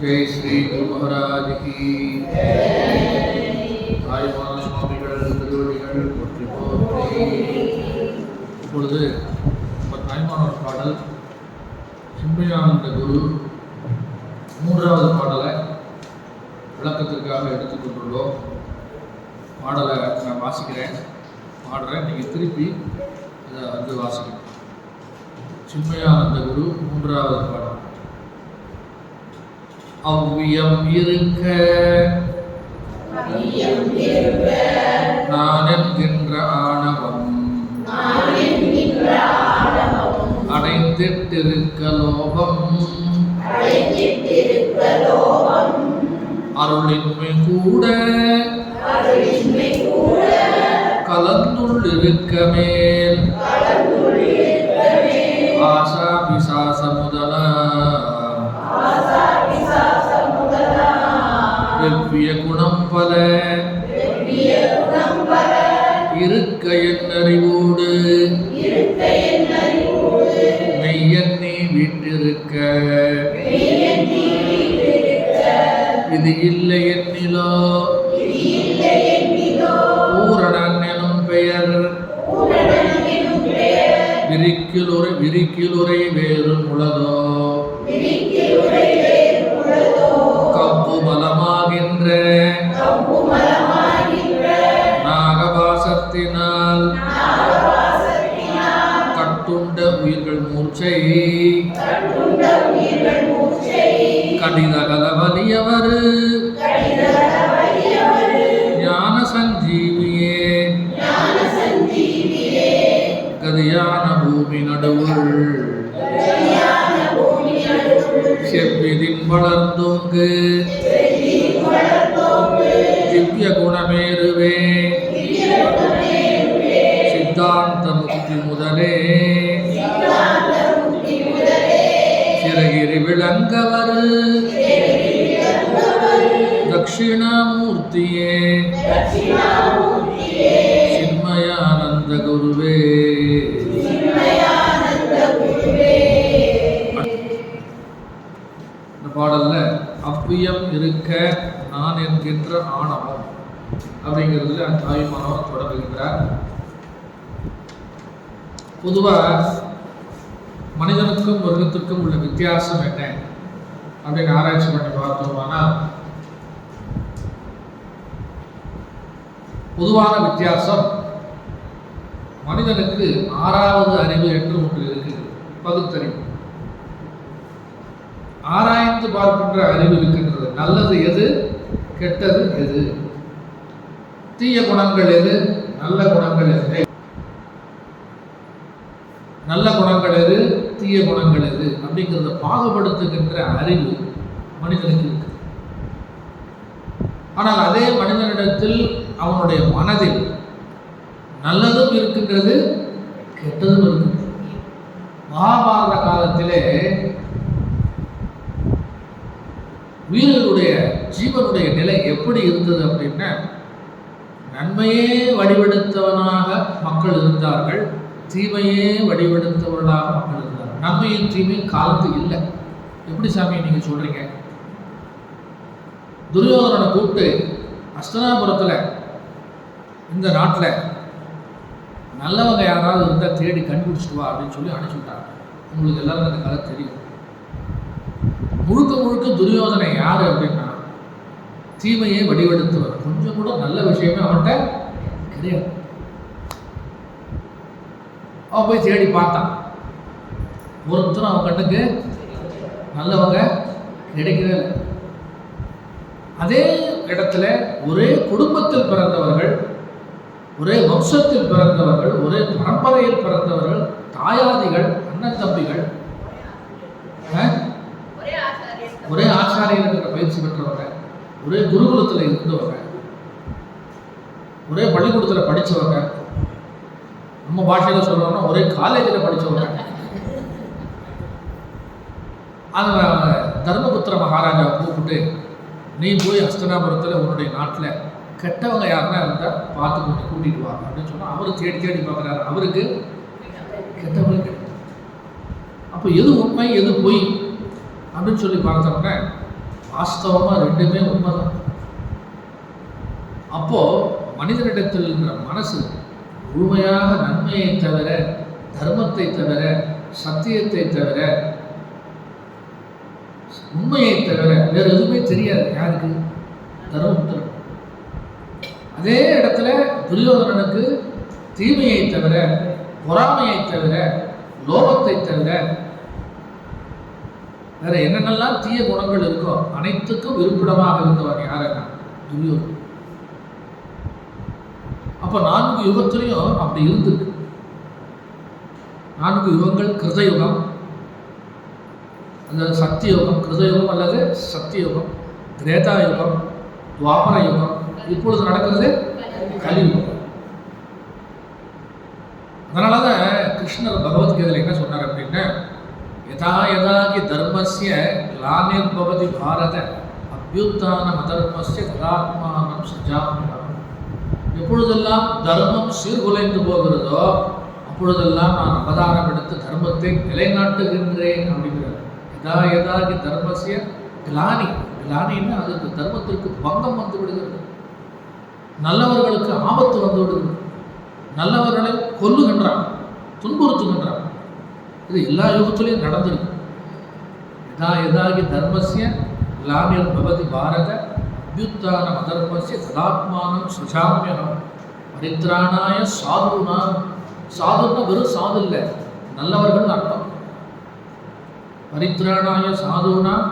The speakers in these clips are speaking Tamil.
जय श्री गुरु महाराज की தாய்மான சுவாமிகள் திருவடிகள் போற்றி போற்றி. இப்பொழுது தாய்மானோர் பாடல் சின்மயானந்த குரு மூன்றாவது பாடலை விளக்கத்திற்காக எடுத்துக்கொண்டுள்ளோம். பாடலை நான் வாசிக்கிறேன், பாடுறேன், நீங்கள் திருப்பி இதை வந்து வாசிக்கணும். சின்மயானந்த குரு மூன்றாவது பாடல். அவ்வியம் இருக்க நான் என்கின்ற ஆணவம் அடைந்திட்டிருக்க லோபம் அருளின்மை கூட கலந்துள்ளிருக்க மேல் ஆசா பிசாச முதல வெவ்விய குணம் பல இருக்க என் அறிவோடு மெய்யன்னி விட்டிருக்க இது இல்லை என்னிலோ பூரணன் எனும் பெயர் விரிக்கிலுரை வேறு முளதோ கப்பு பலமாகின்ற நாகபாசத்தினால் கட்டுண்ட உயிர்கள் மூர்ச்சை கடிதகல வலியவர் ஞான சஞ்சீவியே கதியான பூமி நடுவுள் செவ்விதின் வளர்ந்தோங்கு திவ்ய குணமேருவே சித்தாந்த முக்தி முதலே சிறகிரி விளங்கவர் தட்சிணாமூர்த்தியே சின்மயானந்த குருவே. இந்த பாடல்ல அவ்வியம் இருக்க நான் என்கின்ற ஆணவம் அப்படிங்கிறதுல தாய்மானவர் தொடங்குகின்றார். பொதுவாக மனிதனுக்கும் மிருகத்திற்கும் உள்ள வித்தியாசம் என்ன அப்படின்னு ஆராய்ச்சி பண்ணி பார்த்தோம்னா, பொதுவான வித்தியாசம் மனிதனுக்கு ஆறாவது அறிவு என்று ஒன்று இருக்குது, பகுத்தறிவு. ஆராய்ந்து பார்க்கின்ற அறிவு இருக்கின்றது. நல்லது எது, கெட்டது எது, தீய குணங்கள் எது, நல்ல குணங்கள் எது, நல்ல குணங்கள் எது, தீய குணங்கள் எது அப்படிங்கிறத பாகுபடுத்துகின்ற அறிவு மனிதனுக்கு இருக்கு. ஆனால் அதே மனிதனிடத்தில் அவனுடைய மனதில் நல்லதும் இருக்கின்றது, கெட்டதும் இருக்கின்றது. மகாபாரத காலத்திலே வீரர்களுடைய ஜீவனுடைய நிலை எப்படி இருந்தது அப்படின்னா, நன்மையே வடிவெடுத்தவனாக மக்கள் இருந்தார்கள், தீமையே வடிவெடுத்தவர்களாக மக்கள் இருந்தார்கள். நன்மையும் தீமையும் காலத்து இல்லை. எப்படி சாமி நீங்க சொல்றீங்க? துரியோதனனை கூப்பிட்டு அஸ்தனாபுரத்தில் இந்த நாட்டில் நல்லவங்க யாராவது இருந்தால் தேடி கண்டுபிடிச்சிட்டு வா அப்படின்னு சொல்லி அனுப்பிச்சுட்டாங்க. உங்களுக்கு எல்லாருக்கும் அந்த கதை தெரியும். முழுக்க முழுக்க துரியோதனை யாரு அப்படின்னா தீமையை வடிவெடுத்தவர். கொஞ்சம் கூட நல்ல விஷயமே அவன்கிட்ட கிடையாது. அவன் போய் தேடி பார்த்தான். ஒருத்தரும் அவன் கண்ணுக்கு நல்லவங்க கிடைக்கவே இல்லை. அதே இடத்துல ஒரே குடும்பத்தில் பிறந்தவர்கள், ஒரே வம்சத்தில் பிறந்தவர்கள், ஒரே பரம்பரையில் பிறந்தவர்கள், தாயாதிகள், அண்ணன் தம்பிகள், ஒரே ஆச்சாரியர்களுக்கு பயிற்சி பெற்றவங்க, ஒரே குருகுலத்தில் இருந்தவங்க, ஒரே பள்ளிக்கூடத்தில் படித்தவங்க, நம்ம பாஷையில் சொல்கிறோம்னா ஒரே காலேஜில் படித்தவங்க. அந்த தர்மபுத்திர மகாராஜாவை கூப்பிட்டு, நீ போய் அஸ்தனாபுரத்தில் உன்னுடைய நாட்டில் கெட்டவங்க யாருன்னா இருந்தால் பார்த்து கொஞ்சம் கூட்டிகிட்டு வாங்க அப்படின்னு சொன்னால் அவர் தேடி தேடி பார்க்குறாரு. அவருக்கு கெட்டவங்க கிடையாது. அப்போ எது உண்மை எது பொய் அப்படின்னு சொல்லி பார்த்தோம்னா வாஸ்தவமாக ரெண்டுமே உண்மைதான். அப்போ மனிதனிடத்தில் இருக்கிற மனசு முழுமையாக நன்மையை தவிர, தர்மத்தை தவிர, சத்தியத்தை தவிர, உண்மையை தவிர வேறு எதுவுமே தெரியாது. யாருக்கு? தர்மபுத்திரன். அதே இடத்துல துரியோதனனுக்கு தீமையை தவிர, பொறாமையை தவிர, லோபத்தை தவிர வேற என்னென்னலாம் தீய குணங்கள் இருக்கோ அனைத்துக்கும் இருப்பிடமாக இருந்தவன் யாருன்னா துரியோதனன். அப்ப 4 யுகத்திலையும் அப்படி இருந்திருக்கு. 4 யுகங்கள் கிருதயுகம், அல்லது சத்தியுகம், கிருதயுகம் அல்லது சத்தியுகம், திரேதாயுகம், துவாபர யுகம், இப்பொழுது நடக்கிறது கலியுகம். அதனாலதான் கிருஷ்ணர் பகவத்கீதையில் என்ன சொன்னார் அப்படின்னா, யதா யதாகி தர்மஸ்ய கிளானிர்பவதி பாரத அபியுத்தானம் அதர்மஸ்ய ததாத்மானம் சஜாம்யஹம். எப்பொழுதெல்லாம் தர்மம் சீர்குலைந்து போகிறதோ அப்பொழுதெல்லாம் நான் அவதாரம் எடுத்து தர்மத்தை நிலைநாட்டுகின்றேன் அப்படிங்கிறார். யதா யதாகி தர்மஸ்ய கிளானி, கிளானின்னா அதுக்கு தர்மத்திற்கு பங்கம் வந்து விடுகிறது, நல்லவர்களுக்கு ஆபத்து வந்து விடுகிறது, நல்லவர்களை கொல்லுகின்றான், துன்புறுத்துகின்றான். இது எல்லா யுகத்திலையும் நடந்திருக்கு. யதா யதாகி தர்மஸ்ய கிளானிர் பவதி பாரத அபியுத்தானம் அதர்மஸ்ய ததாத்மானம் சுஜாமியகம் பரித்ராணாய சாதுனாம். சாதுன்னா வெறும் சாது இல்லை, நல்லவர்கள் அர்த்தம். பரித்ராணாய சாதுனாம்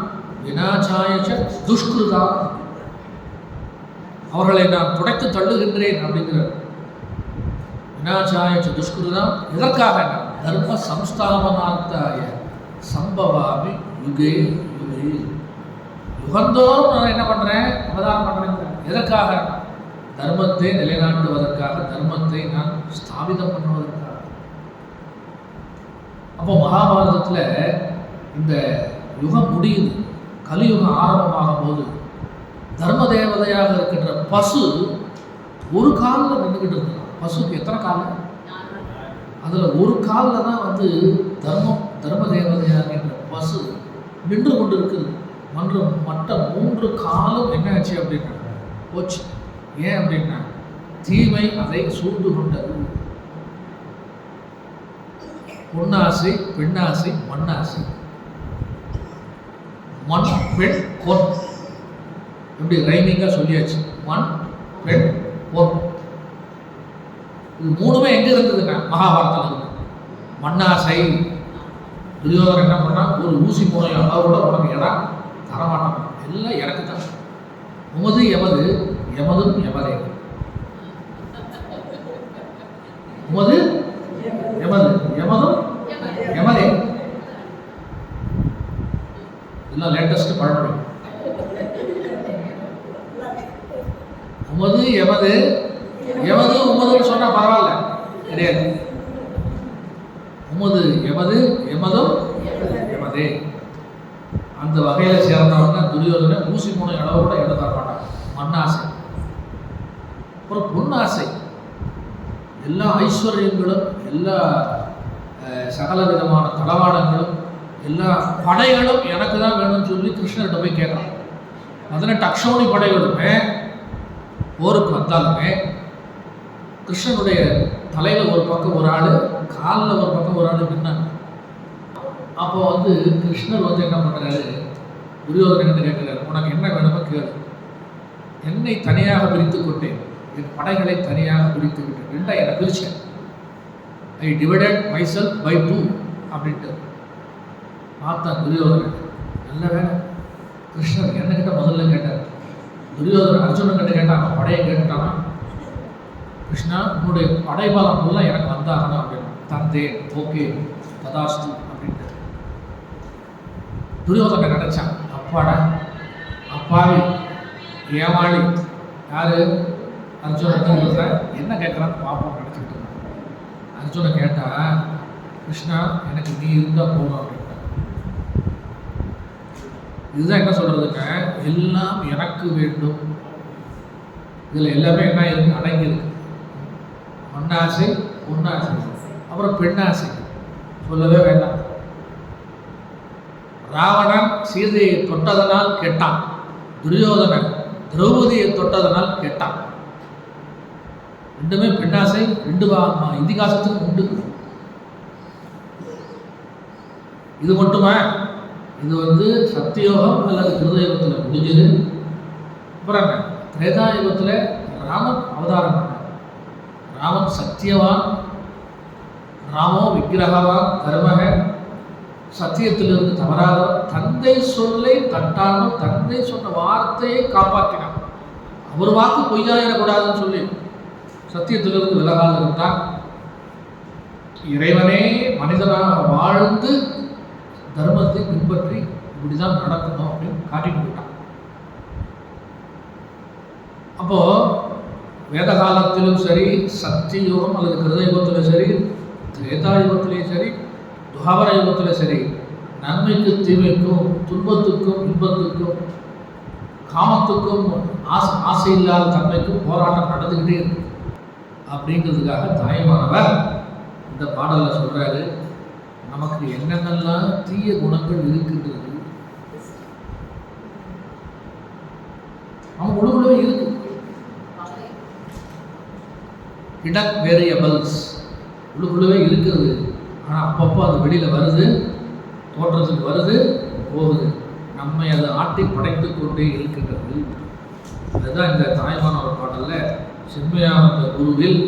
விநாசாய துஷ்கிருதா, அவர்களை நான் துடைத்து தள்ளுகின்றேன் அப்படிங்கிறார். விநாசாய துஷ்கிருதா எதற்காக? தர்ம சம்ஸ்தாபனார்த்தாய சம்பவாமி யுகே யுகே. யுகந்தோறும் நான் என்ன பண்றேன்? அவதாரம் பண்றேன். எதற்காக? தர்மத்தை நிலைநாட்டுவதற்காக, தர்மத்தை நான் ஸ்தாபிதம் பண்ணுவதற்காக. அப்போ மகாபாரதத்துல இந்த யுகம் முடியுது, கலியுகம் ஆரம்பமாகும் போது தர்ம தேவதையாக இருக்கின்ற பசு ஒரு காலில் நின்றுக்கிட்டு இருந்தான். பசுக்கு எத்தனை கால்? அதில் ஒரு காலில் தான் வந்து தர்ம தேவதையாக இருக்கின்ற பசு நின்று கொண்டு இருக்குது. மற்ற 3 காலும் என்ன ஆச்சு அப்படின்னா போச்சு. ஏன் அப்படின்னா தீமை அதை சூழ்ந்து கொண்டது. பொன்னாசை, பெண்ணாசை, மண்ணாசை. மண், பெண், பொன், எப்படி ரைமிங்கா சொல்லியாச்சு. மண், பெண், பொன். இது 3மே எங்க இருந்ததுன்னா மகாபாரதத்தில் இருக்கு. மண்ணாசை. துரியோதனன் என்ன பண்ணா, ஒரு ஊசி மூலையும் அளவோட உனக்கு இடம் தரமாட்டான், எல்லாம் எனக்கு தான். உமது எமது, எமதும் எமதே. உமது எமது, எமதும் எமதே. இதெல்லாம் லேட்டஸ்ட் பழமொழி. உமது எமது, எமது உமதுன்னு சொன்னா பரவாயில்ல, கிடையாது. உமது எமது, எமதும் எமதே. அந்த வகையில சேர்ந்தவங்க துரியோதனை ஊசி மூணு அளவு கூட இடம் தர மாட்டாங்க. மண்ணாசை, அப்புறம் பொன்னாசை. எல்லா ஐஸ்வர்யங்களும், எல்லா சகல விதமான தளவாடங்களும், எல்லா படைகளும் எனக்கு தான் வேணும்னு சொல்லி கிருஷ்ணர்கிட்ட போய் கேட்கறான். 18 அக்ஷௌணி படைகளுமே போருக்கு வந்தாலுமே கிருஷ்ணனுடைய தலையில் ஒரு பக்கம் ஒரு ஆள், காலில் ஒரு பக்கம் ஒரு ஆள் நின்னாங்க. அப்போ வந்து கிருஷ்ணர் வந்து என்ன பண்ணுறாரு, துரியோதனன் கேட்கிறாரு, உனக்கு என்ன வேணுமோ கேளு. என்னை தனியாக பிரித்து கொண்டேன், என் படைகளை தனியாக பிரித்து விட்டேன், 2 என்னை பிரிச்சேன். ஐ டிவைடட் மை செல்ஃப் பை 2 அப்படின்ட்டு பார்த்தா துரியோதனன். நல்ல வேலை, கிருஷ்ணர் என்னகிட்ட முதல்ல கேட்டார். துரியோதனன் அர்ஜுனன் கிட்ட கேட்டான், அவன் படையை கேட்டானா, கிருஷ்ணா உன்னுடைய படைபலம் ஃபுல்லாக எனக்கு வந்தாகணும் அப்படின்னு. தந்தேன், ஓகே ததாஸ்து அப்படின்ட்டு. துரியோதனன் நினைச்சான், அப்பாடா அப்பாவி ஏமாளி யாரு அர்ஜுனன் என்ன கேட்குறான்னு பார்ப்போம் நினச்சிக்கிட்டு இருந்தான். அர்ஜுனன் கேட்டா, கிருஷ்ணா எனக்கு நீ இருந்தால் போதும் அப்படின்ட்டு. இதுதான் என்ன சொல்றதுங்க, எல்லாம் எனக்கு வேண்டும். இதில் எல்லாமே என்ன இருக்கு, அடங்கி இருக்கு. மண்ணாசை, பொன்னாசை, அப்புறம் பெண்ணாசை சொல்லவே வேண்டாம். ராவணன் சீதையை தொட்டதனால் கெட்டான். துரியோதனன் திரௌபதியை தொட்டதனால் கேட்டான். ரெண்டுமே பெண்ணாசை, ரெண்டு இதிகாசத்துக்கு உண்டு. இது மட்டுமா? இது சத்தியோகம் அல்லது கிருதயுகத்தில் முடிஞ்சது. அப்புறம் என்ன? திரேதாயுகத்தில் ராமன் அவதாரம் பண்ணார். ராமன் சத்தியவான், ராமோ விக்கிரகவான், தர்மக, சத்தியத்திலிருந்து தவறாதவர், தந்தை சொல்லை தட்டாமல் தந்தை சொன்ன வார்த்தையை காப்பாற்றினார். அவர் வாக்கு பொய்யாயிடக்கூடாதுன்னு சொல்லி சத்தியத்திலிருந்து விலகாது இருந்தார். இறைவனே மனிதனாக வாழ்ந்து தர்மத்தை பின்பற்றி இப்படிதான் நடக்கணும் அப்படின்னு காட்டிட்டு போயிட்டான். அப்போ வேத காலத்திலும் சரி, சத்தியுகம் அல்லது கிருதயுகத்திலும் சரி, திரேதாயுகத்திலையும் சரி, துவாபர யுகத்திலும் சரி, நன்மைக்கு தீமைக்கும், துன்பத்துக்கும் இன்பத்துக்கும், காமத்துக்கும் ஆசை இல்லாத தன்மைக்கும் போராட்டம் நடந்துக்கிட்டே இருக்கு. அப்படிங்கிறதுக்காக தாய்மானவர் இந்த பாடலில் சொல்றாரு, நமக்கு என்னென்னலாம் தீய குணங்கள் இருக்கின்றது அவன் உடம்புலவே இருக்கு. இடக் வேரியபிள்ஸ் உள்ளுக்குள்ளவே இருக்கிறது. ஆனால் அப்பப்போ அது வெளியில் வருது, தோற்றத்துக்கு வருது, போகுது. நம்மை அது ஆட்டி படைத்து கொண்டே இருக்கின்றது. அதுதான் இந்த தாய்மானவர் பாடலில் செம்மையானந்த குருவில்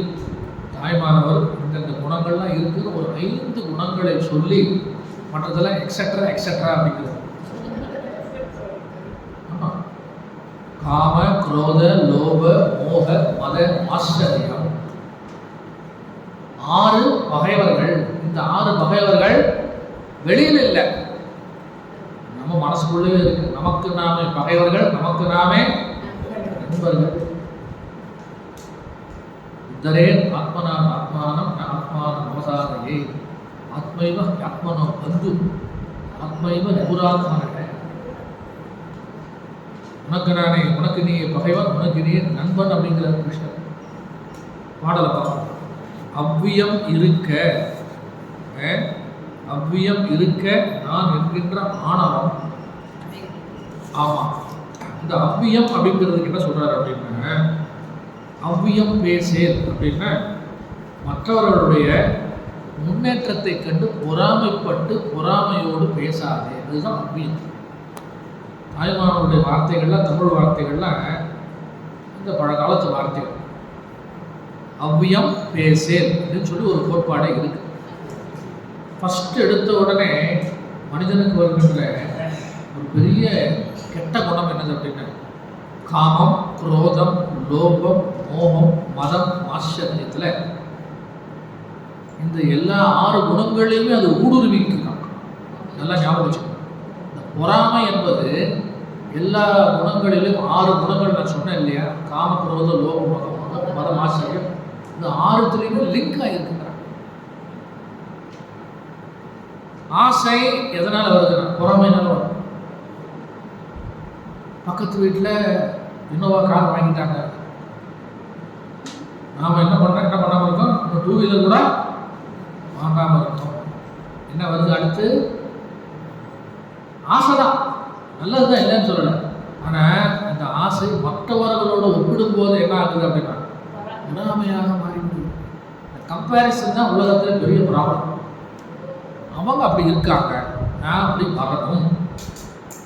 தாய்மானவர் இந்தந்த குணங்கள்லாம் இருக்குது ஒரு 5 குணங்களை சொல்லி மற்றதெல்லாம் எக்ஸட்ரா எக்ஸட்ரா அப்படிங்கிறது. ஆமாம், காம, குரோத, லோப, மோக, மத, ஆச்சரியம் 6 பகைவர்கள். இந்த 6 பகைவர்கள் வெளியில் இல்லை, நம்ம மனசுக்குள்ளே இருக்கு. நமக்கு நாமே பகைவர்கள், நமக்கு நாமே நண்பர்கள். உத்தரேன் ஆத்மனான் ஆத்மானம் ஆத்மானம் அவசாதையே ஆத்மைவ ஆத்மனோ பந்து ஆத்மைவ நிபுராத்மன. உனக்கு நானே, உனக்கு நீ பகைவன், உனக்கு நீ நண்பன் அப்படிங்கிற கிருஷ்ணன் பாடலை பார்ப்போம். அவ்வியம் இருக்க, அவ்வியம் இருக்க நான் என்கின்ற ஆணவம். ஆமாம், இந்த அவ்வியம் அப்படிங்கிறதுக்கு என்ன சொல்றாரு அப்படின்னா, அவ்வியம் பேசேன் அப்படின்னா மற்றவர்களுடைய முன்னேற்றத்தை கண்டு பொறாமைப்பட்டு பொறாமையோடு பேசாதே. அதுதான் அவ்வியம். தாய்மானவருடைய வார்த்தைகள்லாம், தமிழ் வார்த்தைகள்லாம் இந்த பழங்காலத்து வார்த்தைகள். அவ்வியம் பேசேன் அப்படின்னு சொல்லி ஒரு கோட்பாடே இருக்கு. ஃபர்ஸ்ட் எடுத்த உடனே மனிதனுக்கு வருகின்ற ஒரு பெரிய கெட்ட குணம் என்னது அப்படின்னா, காமம், குரோதம், லோபம், மோகம், மதம், ஆச்சரியத்தில் இந்த எல்லா 6 குணங்களையுமே அது ஊடுருவிக்கிறான். நல்லா ஞாபகம் வச்சுக்கணும். இந்த பொறாமை என்பது எல்லா குணங்களிலும் 6 குணங்கள் நான் சொன்னேன் இல்லையா, காம, குரோத, லோபம், மதம், மதம், ஆச்சரியம், இந்த 6த்துலேயுமே லிங்க் ஆகியிருக்கிறான். ஆசை எதனால் வருதுன்னா பொறாமைனால வரும். பக்கத்து வீட்டில் இன்னோவா கார் வாங்கிட்டாங்க, நாம் என்ன பண்ணாமல் இருக்கோம், 2 வீலர் கூட வாங்காமல் இருக்கோம். என்ன வருது அடுத்து? ஆசைதான். நல்லது தான், இல்லைன்னு சொல்லலை. ஆனால் இந்த ஆசை மற்றவர்களோட ஒப்பிடும்போது என்ன ஆகுது அப்படின்னா பொறாமையாக மாறிவிடுது. கம்பேரிசன் தான் உலகத்தில் பெரிய ப்ராப்ளம். அவங்க அப்படி இருக்காங்க, நான் அப்படி வரணும்,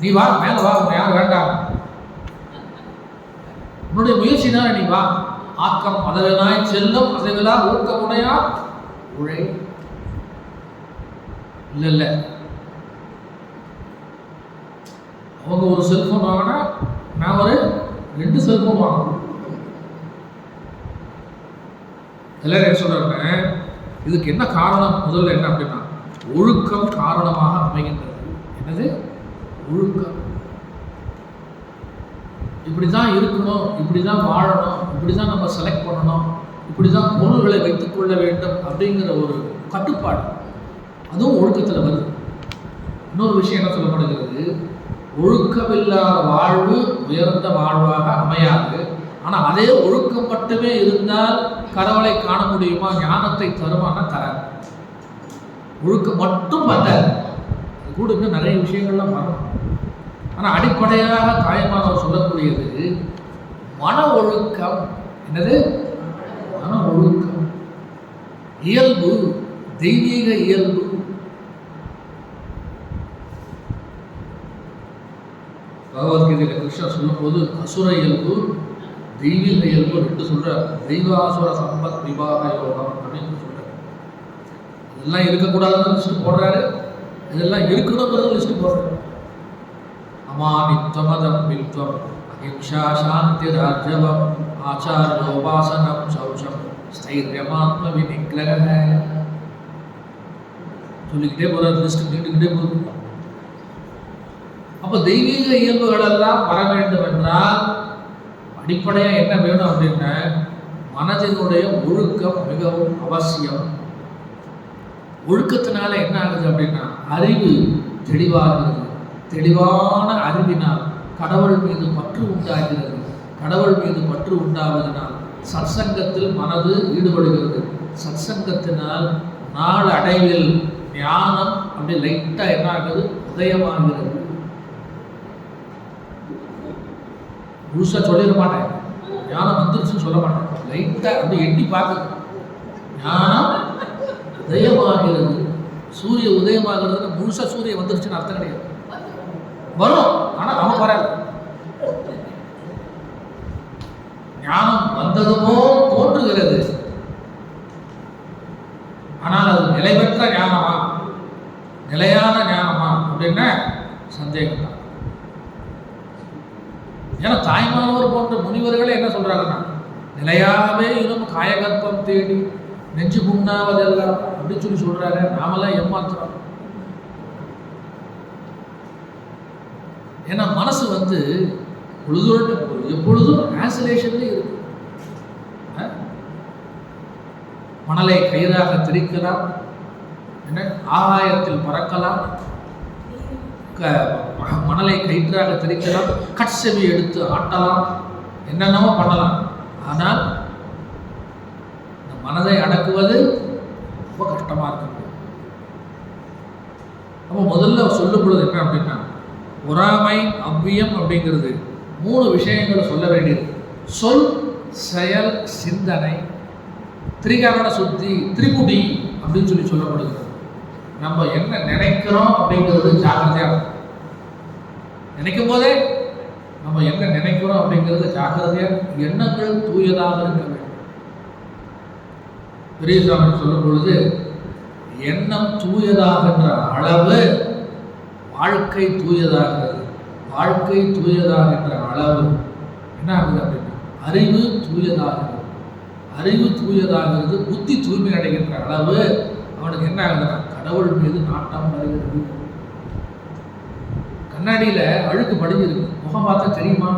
நீ வா, மேலே வா, யாரும் வேண்டாம், உன்னுடைய முயற்சினால நீ வா, ஆக்கம் அதனாய் செல்லும் அசைவிலா ஊக்கமுடையா உழை. இல்ல அவங்க ஒரு செல்போன் வாங்கினா நான் ஒரு 2 செல்போன் வாங்கணும். எல்லாரும் என்ன சொல்றாங்க, இதுக்கு என்ன காரணம்? முதல்ல என்ன அப்படின்னா ஒழுக்கம் காரணமாக அமைகின்றது. என்னது? ஒழுக்கம். இப்படிதான் இருக்கணும், இப்படிதான் வாழணும், இப்படிதான் நம்ம செலக்ட் பண்ணணும், இப்படிதான் பொருள்களை வைத்துக் கொள்ள வேண்டும் அப்படிங்கிற ஒரு கட்டுப்பாடு, அதுவும் ஒழுக்கத்தில் வருது. இன்னொரு விஷயம் என்ன சொல்லப்படுகிறது, ஒழுக்கமில்லாத வாழ்வு உயர்ந்த வாழ்வாக அமையாது. ஆனால் அதே ஒழுக்கம் மட்டுமே இருந்தால் கடவுளை காண முடியுமா, ஞானத்தை தருமானா தராது. ஒழுக்கம் மட்டும் பார்த்தாது, அது கூட இன்னும் நிறைய விஷயங்கள்லாம் வரணும். ஆனால் அடிப்படையாக தாய்மானவர் சொல்லக்கூடியது மன ஒழுக்கம். என்னது? மன ஒழுக்கம், இயல்பு, தெய்வீக இயல்பு. பகவத்கீதையில் கிருஷ்ணர் சொல்லும் போது அசுர இயல்பு, தெய்வீக இயல்பு ரெண்டு சொல்றார். தெய்வாசுர சம்பத் விவாக யோகம் அப்படின்னு சொல்றாரு. இதெல்லாம் இருக்கக்கூடாதுன்னு லிஸ்ட் போடுறாரு, இதெல்லாம் இருக்கணுங்கிறது லிஸ்ட் போடுறாரு. அமானித்வமதம் வித்வம் அஹிம்சா சாந்தி ராஜ்யவம் ஆச்சாரோபாசனம் சௌச்சம் ஸ்தைரியமாத்ம விநிகிரக சொல்லிக்கிட்டே போறாரு. லிஸ்ட் நீண்டுக்கிட்டே போகுது. அப்போ தெய்வீக இயல்புகள் எல்லாம் வர வேண்டும் என்றால் அடிப்படையாக என்ன வேணும் அப்படின்னா மனதினுடைய ஒழுக்கம் மிகவும் அவசியம். ஒழுக்கத்தினால என்ன ஆகுது அப்படின்னா அறிவு தெளிவாகிறது. தெளிவான அறிவினால் கடவுள் மீது பற்று உண்டாகிறது. கடவுள் மீது பற்று உண்டாவதனால் சத்சங்கத்தில் மனது ஈடுபடுகிறது. சத்சங்கத்தினால் நாள் அடைவில் ஞானம் அப்படி லைட்டாக என்ன ஆகுது? உதயமாகிறது. முழுசாக சொல்லிட மாட்டேன், ஞானம் வந்துருச்சுன்னு சொல்ல மாட்டேன். லைட்டாக அப்படி எட்டி பார்க்குது. ஞானம் உதயமாகிறது. சூரிய உதயமாகிறதுன்னு முழுசாக சூரியன் வந்துருச்சுன்னு அர்த்தம் கிடையாது. வரும், ஆனால் நமக்கு வராது. ஞானம் வந்ததுமோ தோன்றுகிறது, ஆனால் அது நிலை பெற்ற ஞானமா, நிலையான ஞானமா அப்படின்னா சந்தேகம் தான். ஏன்னா தாய்மானவர் போன்ற முனிவர்களே என்ன சொல்றாங்கன்னா, நிலையாகவே இன்னும் காயகற்பம் தேடி நெஞ்சு புண்ணாவதெல்லாம் அப்படின்னு சொல்லி சொல்றாரு. நாமெல்லாம் ஏமாத்துறோம். ஏன்னா மனசு வந்து எப்பொழுதும் ஆசிலேஷன்ல இருக்கு. மணலை கயிறாக திரிக்கலாம், என்ன ஆகாயத்தில் பறக்கலாம், மணலை கயிற்றாக திரிக்கலாம், கட்செவி எடுத்து ஆட்டலாம், என்னென்னவோ பண்ணலாம். ஆனால் இந்த மனதை அடக்குவது ரொம்ப கஷ்டமா இருக்கு. அப்போ முதல்ல சொல்லும் பொழுது என்ன அப்படின்னா, பொறாமை அவ்வியம் அப்படிங்கிறது 3 விஷயங்களை சொல்ல வேண்டியது. சொல், செயல், சிந்தனை, திரிகரண சுத்தி, திரிபுடி அப்படின்னு சொல்லி சொல்லப்படுகிறது. நம்ம என்ன நினைக்கிறோம் அப்படிங்கிறது ஜாக்கிரதையாக நினைக்கும் போதே நம்ம என்ன நினைக்கிறோம் அப்படிங்கிறது ஜாக்கிரதையாக, எண்ணங்கள் தூயதாக இருக்க வேண்டும். பெரியசாமி சொல்லும் பொழுது எண்ணம் தூயதாகின்ற அளவு வாழ்க்கை தூயதாகிறது. வாழ்க்கை தூயதாகின்ற அளவு என்ன ஆகுது அப்படின்னா அறிவு தூயதாகிறது. அறிவு தூயதாகிறது. புத்தி தூய்மை அடைகின்ற அளவு அவனுக்கு என்ன ஆகுதுன்னா கடவுள் மீது நாட்டம் வருகிறது. கண்ணாடியில் அழுக்கு படிஞ்சிருக்கு, முகம் பார்த்தா தெரியுமா?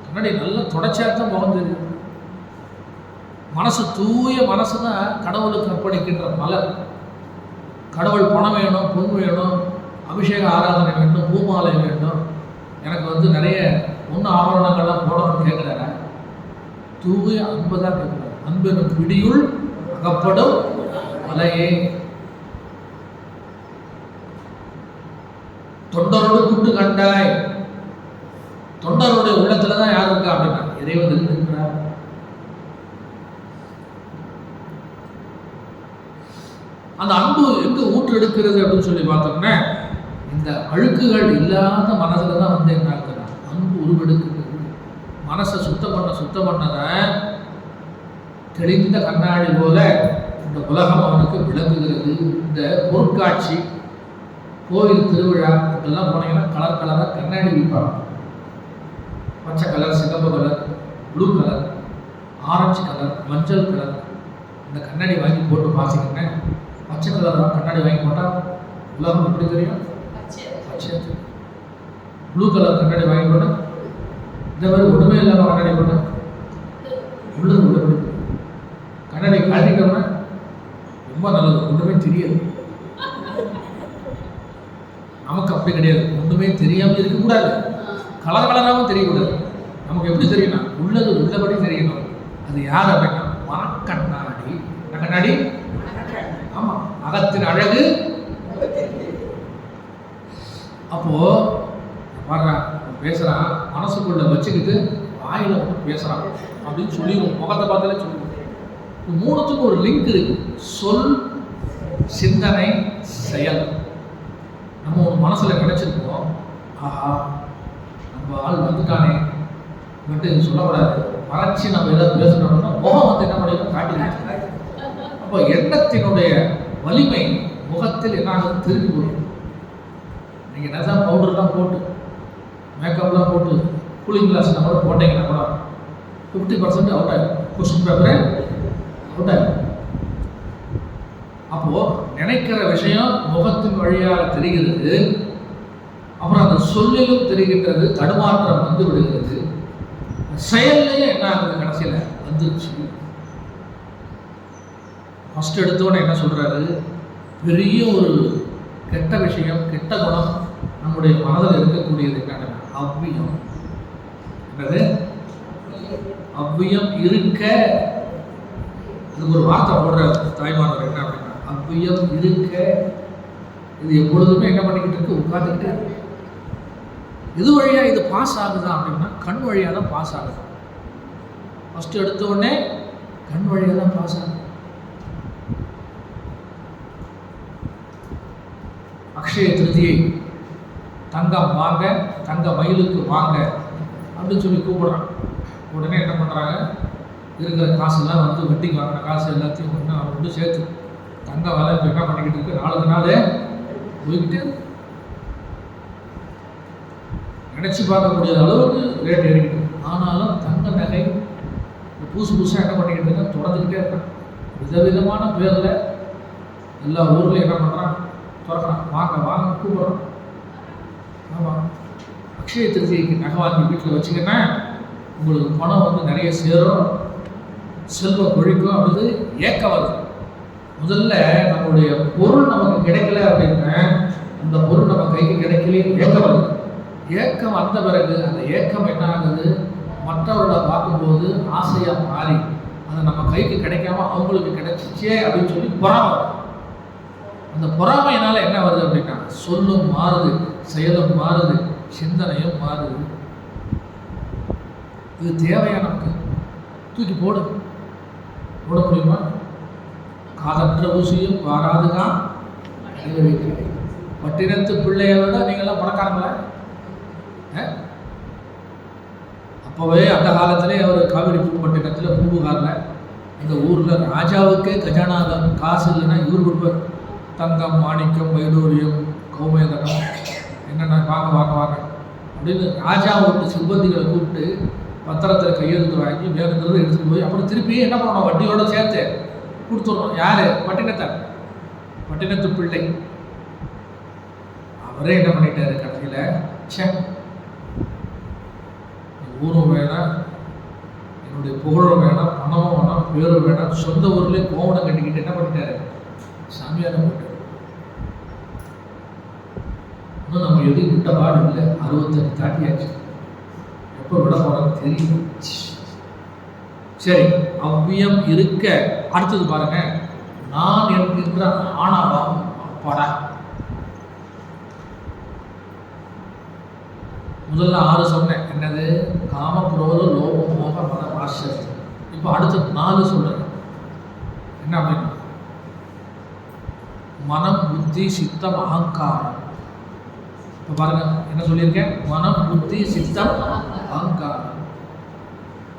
கண்ணாடி நல்லா தொடச்சாத்தான் முகம் தெரியும். மனசு தூய மனசு தான் கடவுளுக்கு அர்ப்பணிக்கின்ற மலர். கடவுள் பணம் வேணும், பொன் வேணும், அபிஷேக ஆராதனை வேண்டும், பூமாலை வேண்டும், எனக்கு வந்து நிறைய பொண்ணு ஆபரணங்கள்லாம் போடணும்னு கேட்குறாரு. தூய அன்பு தான் கேட்குறாரு. அன்பெனும் பிடியுள் அகப்படும் மலையே. தொண்டரோடு கூட்டு கண்டாய். தொண்டருடைய உள்ளத்துல தான் யார் இருக்கா அப்படின்னா இறைவன் இருக்கின்றார். அந்த அன்பு எங்க ஊற்று எடுக்கிறது அப்படின்னு சொல்லி பார்த்தோம்னா இந்த அழுக்குகள் இல்லாத மனதில் தான் வந்து என்ன ஆகுதுன்னா அன்பு உருவெடுக்கிறது. மனசை சுத்தம் பண்ணதை தெளிந்த கண்ணாடி போல இந்த உலகம் அவனுக்கு விளங்குகிறது. இந்த பொருட்காட்சி, கோவில் திருவிழா இதெல்லாம் போனீங்கன்னா கலர் கலராக கண்ணாடி விற்பாங்க. பச்சை கலர், சிகப்பு colour, blue colour, orange colour, மஞ்சள் கலர். இந்த கண்ணாடி வாங்கி போட்டு பார்த்தீங்கன்னா பச்சை கலர் கண்ணாடி வாங்கி போட்டால் உலகம் எப்படி தெரியும்? பச்சை. ப்ளூ கலர் கண்ணாடி வாங்கி போட்டால் இந்த மாதிரி ஒன்றுமே இல்லாமல் கண்ணாடி போட்டால் உள்ளது உள்ளபடி. கண்ணாடி காட்டிட்டோம்னா ரொம்ப நல்லது, ஒன்றுமே தெரியாது. நமக்கு அப்படி கிடையாது, ஒன்றுமே தெரியாமல் இருக்கக்கூடாது, கலர் கலராகவும் தெரியக்கூடாது. நமக்கு எப்படி தெரியும்னா உள்ளது உள்ளபடி தெரியணும். அது யார் அப்படின்னா மனக்கண்ணாடி. கண்ணாடி, ஆமாம், அகத்தின் அழகு. அப்போது வர்றான் பேசுகிறான், மனசுக்குள்ளே வச்சுக்கிட்டு வாயில் வந்து பேசுகிறான் அப்படின்னு சொல்லிடுவோம். முகத்தை பார்த்தாலே சொல்லுவோம். மூணுத்துக்கும் ஒரு லிங்க் இருக்கு. சொல், சிந்தனை, செயல். நம்ம ஒரு மனசில் நினச்சிருக்கோம், ஆஹா நம்ம ஆள் வந்துட்டானே மட்டும் இது சொல்லக்கூடாது, மறைச்சி நம்ம ஏதாவது பேசணும்னா முகம் வந்து என்ன பண்ணிடும், காட்டி. அப்போ எண்ணத்தினுடைய வலிமை முகத்தில் என்ன ஆகுது, திரும்பி போடும். நீங்கள் என்ன தான் பவுடர்லாம் போட்டு மேக்கப்லாம் போட்டு கூலிங் கிளாஸ்லாம் கூட போட்டீங்கன்னா கூட 50% அவுட் ஆகிடும். கொஸ்டின் பேப்பரே அவுட் ஆகிடும். அப்போது நினைக்கிற விஷயம் முகத்தின் வழியாக தெரிகிறது. அப்புறம் அந்த சொல்லிலும் தெரிகின்றது, தடுமாற்றம் வந்து விடுகிறது. செயல்லையே என்ன ஆகுது, கடைசியில் வந்துருச்சு. ஃபஸ்ட் எடுத்தோன்னே என்ன சொல்கிறாரு, பெரிய ஒரு கெட்ட விஷயம், கெட்ட குணம் நம்முடைய மனதில் இருக்கக்கூடியது என்னன்னா அவ்வியம். என்னது அவ்வியம் இருக்க, அதுக்கு ஒரு வார்த்தை போடுற தாய்மானவர் என்ன அப்படின்னா, அவ்வியம் இருக்க. இது எப்பொழுதுமே என்ன பண்ணிக்கிட்டு இருக்கு, உட்காந்துக்கிட்டு. இது வழியாக இது பாஸ் ஆகுதா அப்படின்னா கண் வழியாக தான் பாஸ் ஆகுது. ஃபஸ்ட்டு எடுத்த உடனே கண் வழியாக தான் பாஸ் ஆகுது. அக்ஷய திருதியை தங்கம் வாங்க, தங்க மயிலுக்கு வாங்க அப்படின்னு சொல்லி கூப்பிடுறான். உடனே என்ன பண்ணுறாங்க, இருக்கிற காசுலாம் வந்து வட்டிக்கு வாங்கின காசு எல்லாத்தையும் ஒன்று சேர்த்து தங்க வேலை இப்போ என்ன பண்ணிக்கிட்டு இருக்கு, நாளுக்கு நாளே போய்கிட்டு நினச்சி பார்க்கக்கூடிய அளவுக்கு ரேட் ஏறிக்கிட்டு. ஆனாலும் தங்க நகை புதுசாக என்ன பண்ணிக்கிட்டு இருக்க, தொடர்ந்துக்கிட்டே இருக்கான். விதவிதமான பேரில் எல்லா ஊர்லேயும் என்ன பண்ணுறான், திறக்கிறான், வாங்க வாங்க கூப்பிட்றான். ஆமாம், அக்ஷய திருதியைக்கு நகை வாங்கி வீட்டில் வச்சுக்கின்னா உங்களுக்கு பணம் வந்து நிறைய சேரும், செல்வம் கொழிக்கும் அப்படின்னு ஏக்கம் வருது. முதல்ல நம்மளுடைய பொருள் நமக்கு கிடைக்கல அப்படின்னா, அந்த பொருள் நம்ம கைக்கு கிடைக்கலையே ஏக்கம் வருது. ஏக்கம் வந்த பிறகு அந்த ஏக்கம் என்ன ஆகுது, மற்றவர்களை பார்க்கும்போது ஆசையாக மாறி அதை நம்ம கைக்கு கிடைக்காம அவங்களுக்கு கிடைச்சிச்சே அப்படின்னு சொல்லி பொறாமை. அந்த பொறாமையினால் என்ன வருது அப்படின்னா, சொல்லும் மாறுது, செயலும் மாறுது, சிந்தனையும் மாறுது. இது தேவையா நமக்கு? தூக்கி போட முடியுமா? காதற்ற ஊசியும் வாராதுதான் பட்டினத்து பிள்ளைய விட நீங்கள்லாம் பணக்காரங்களா? அப்போவே அந்த காலத்திலே அவர் காவிரி பூப்பட்டினத்தில் பூம்புகாரில் இந்த ஊரில் ராஜாவுக்கே கஜானா காசு இல்லைன்னா இவர் கொடுப்பார். தங்கம், மாணிக்கம், வைடூரியம், கௌமேதகம் என்னென்ன வாங்க வாங்க வாங்க அப்படின்னு ராஜா விட்டு சிப்பந்திகளை கூப்பிட்டு பத்திரத்தில் கையெழுத்து வாங்கி வேணுங்கிறத எடுத்துகிட்டு போய் அப்புறம் திருப்பி என்ன பண்ணணும், வட்டியோடு சேர்த்து கொடுத்துடணும். யார்? பட்டினத்து பிள்ளை. அவரே என்ன பண்ணிட்டாரு கடைசியில், ஊரும் வேணாம், என்னுடைய புகழும் வேணாம், பணமும் வேணாம், பேரும் வேணாம், சொந்த ஊர்லேயே கோவணம் கட்டிக்கிட்டு என்ன பண்ணிட்டாரு, சாமியார போட்டார். இன்னும் நம்ம எதுவும் விட்ட பாடு இல்லை. 65 தாட்டியாச்சு. எப்போ விட போகிறோன்னு தெரியும். சரி, அவ்வியம் இருக்க. அடுத்தது பாருங்க, நான் என்கின்ற ஆணவம். அப்பாடா, முதல்ல 6 சொன்னேன். என்னது? காம, குரோத, லோபம், மோக, மத, ஆச்சரியம். இப்போ அடுத்து 4 சொல்றேன். என்ன அப்படின்னா, மனம், புத்தி, சித்தம், அகங்காரம். இப்போ பாருங்க என்ன சொல்லியிருக்கேன், மனம், புத்தி, சித்தம், அகங்காரம்.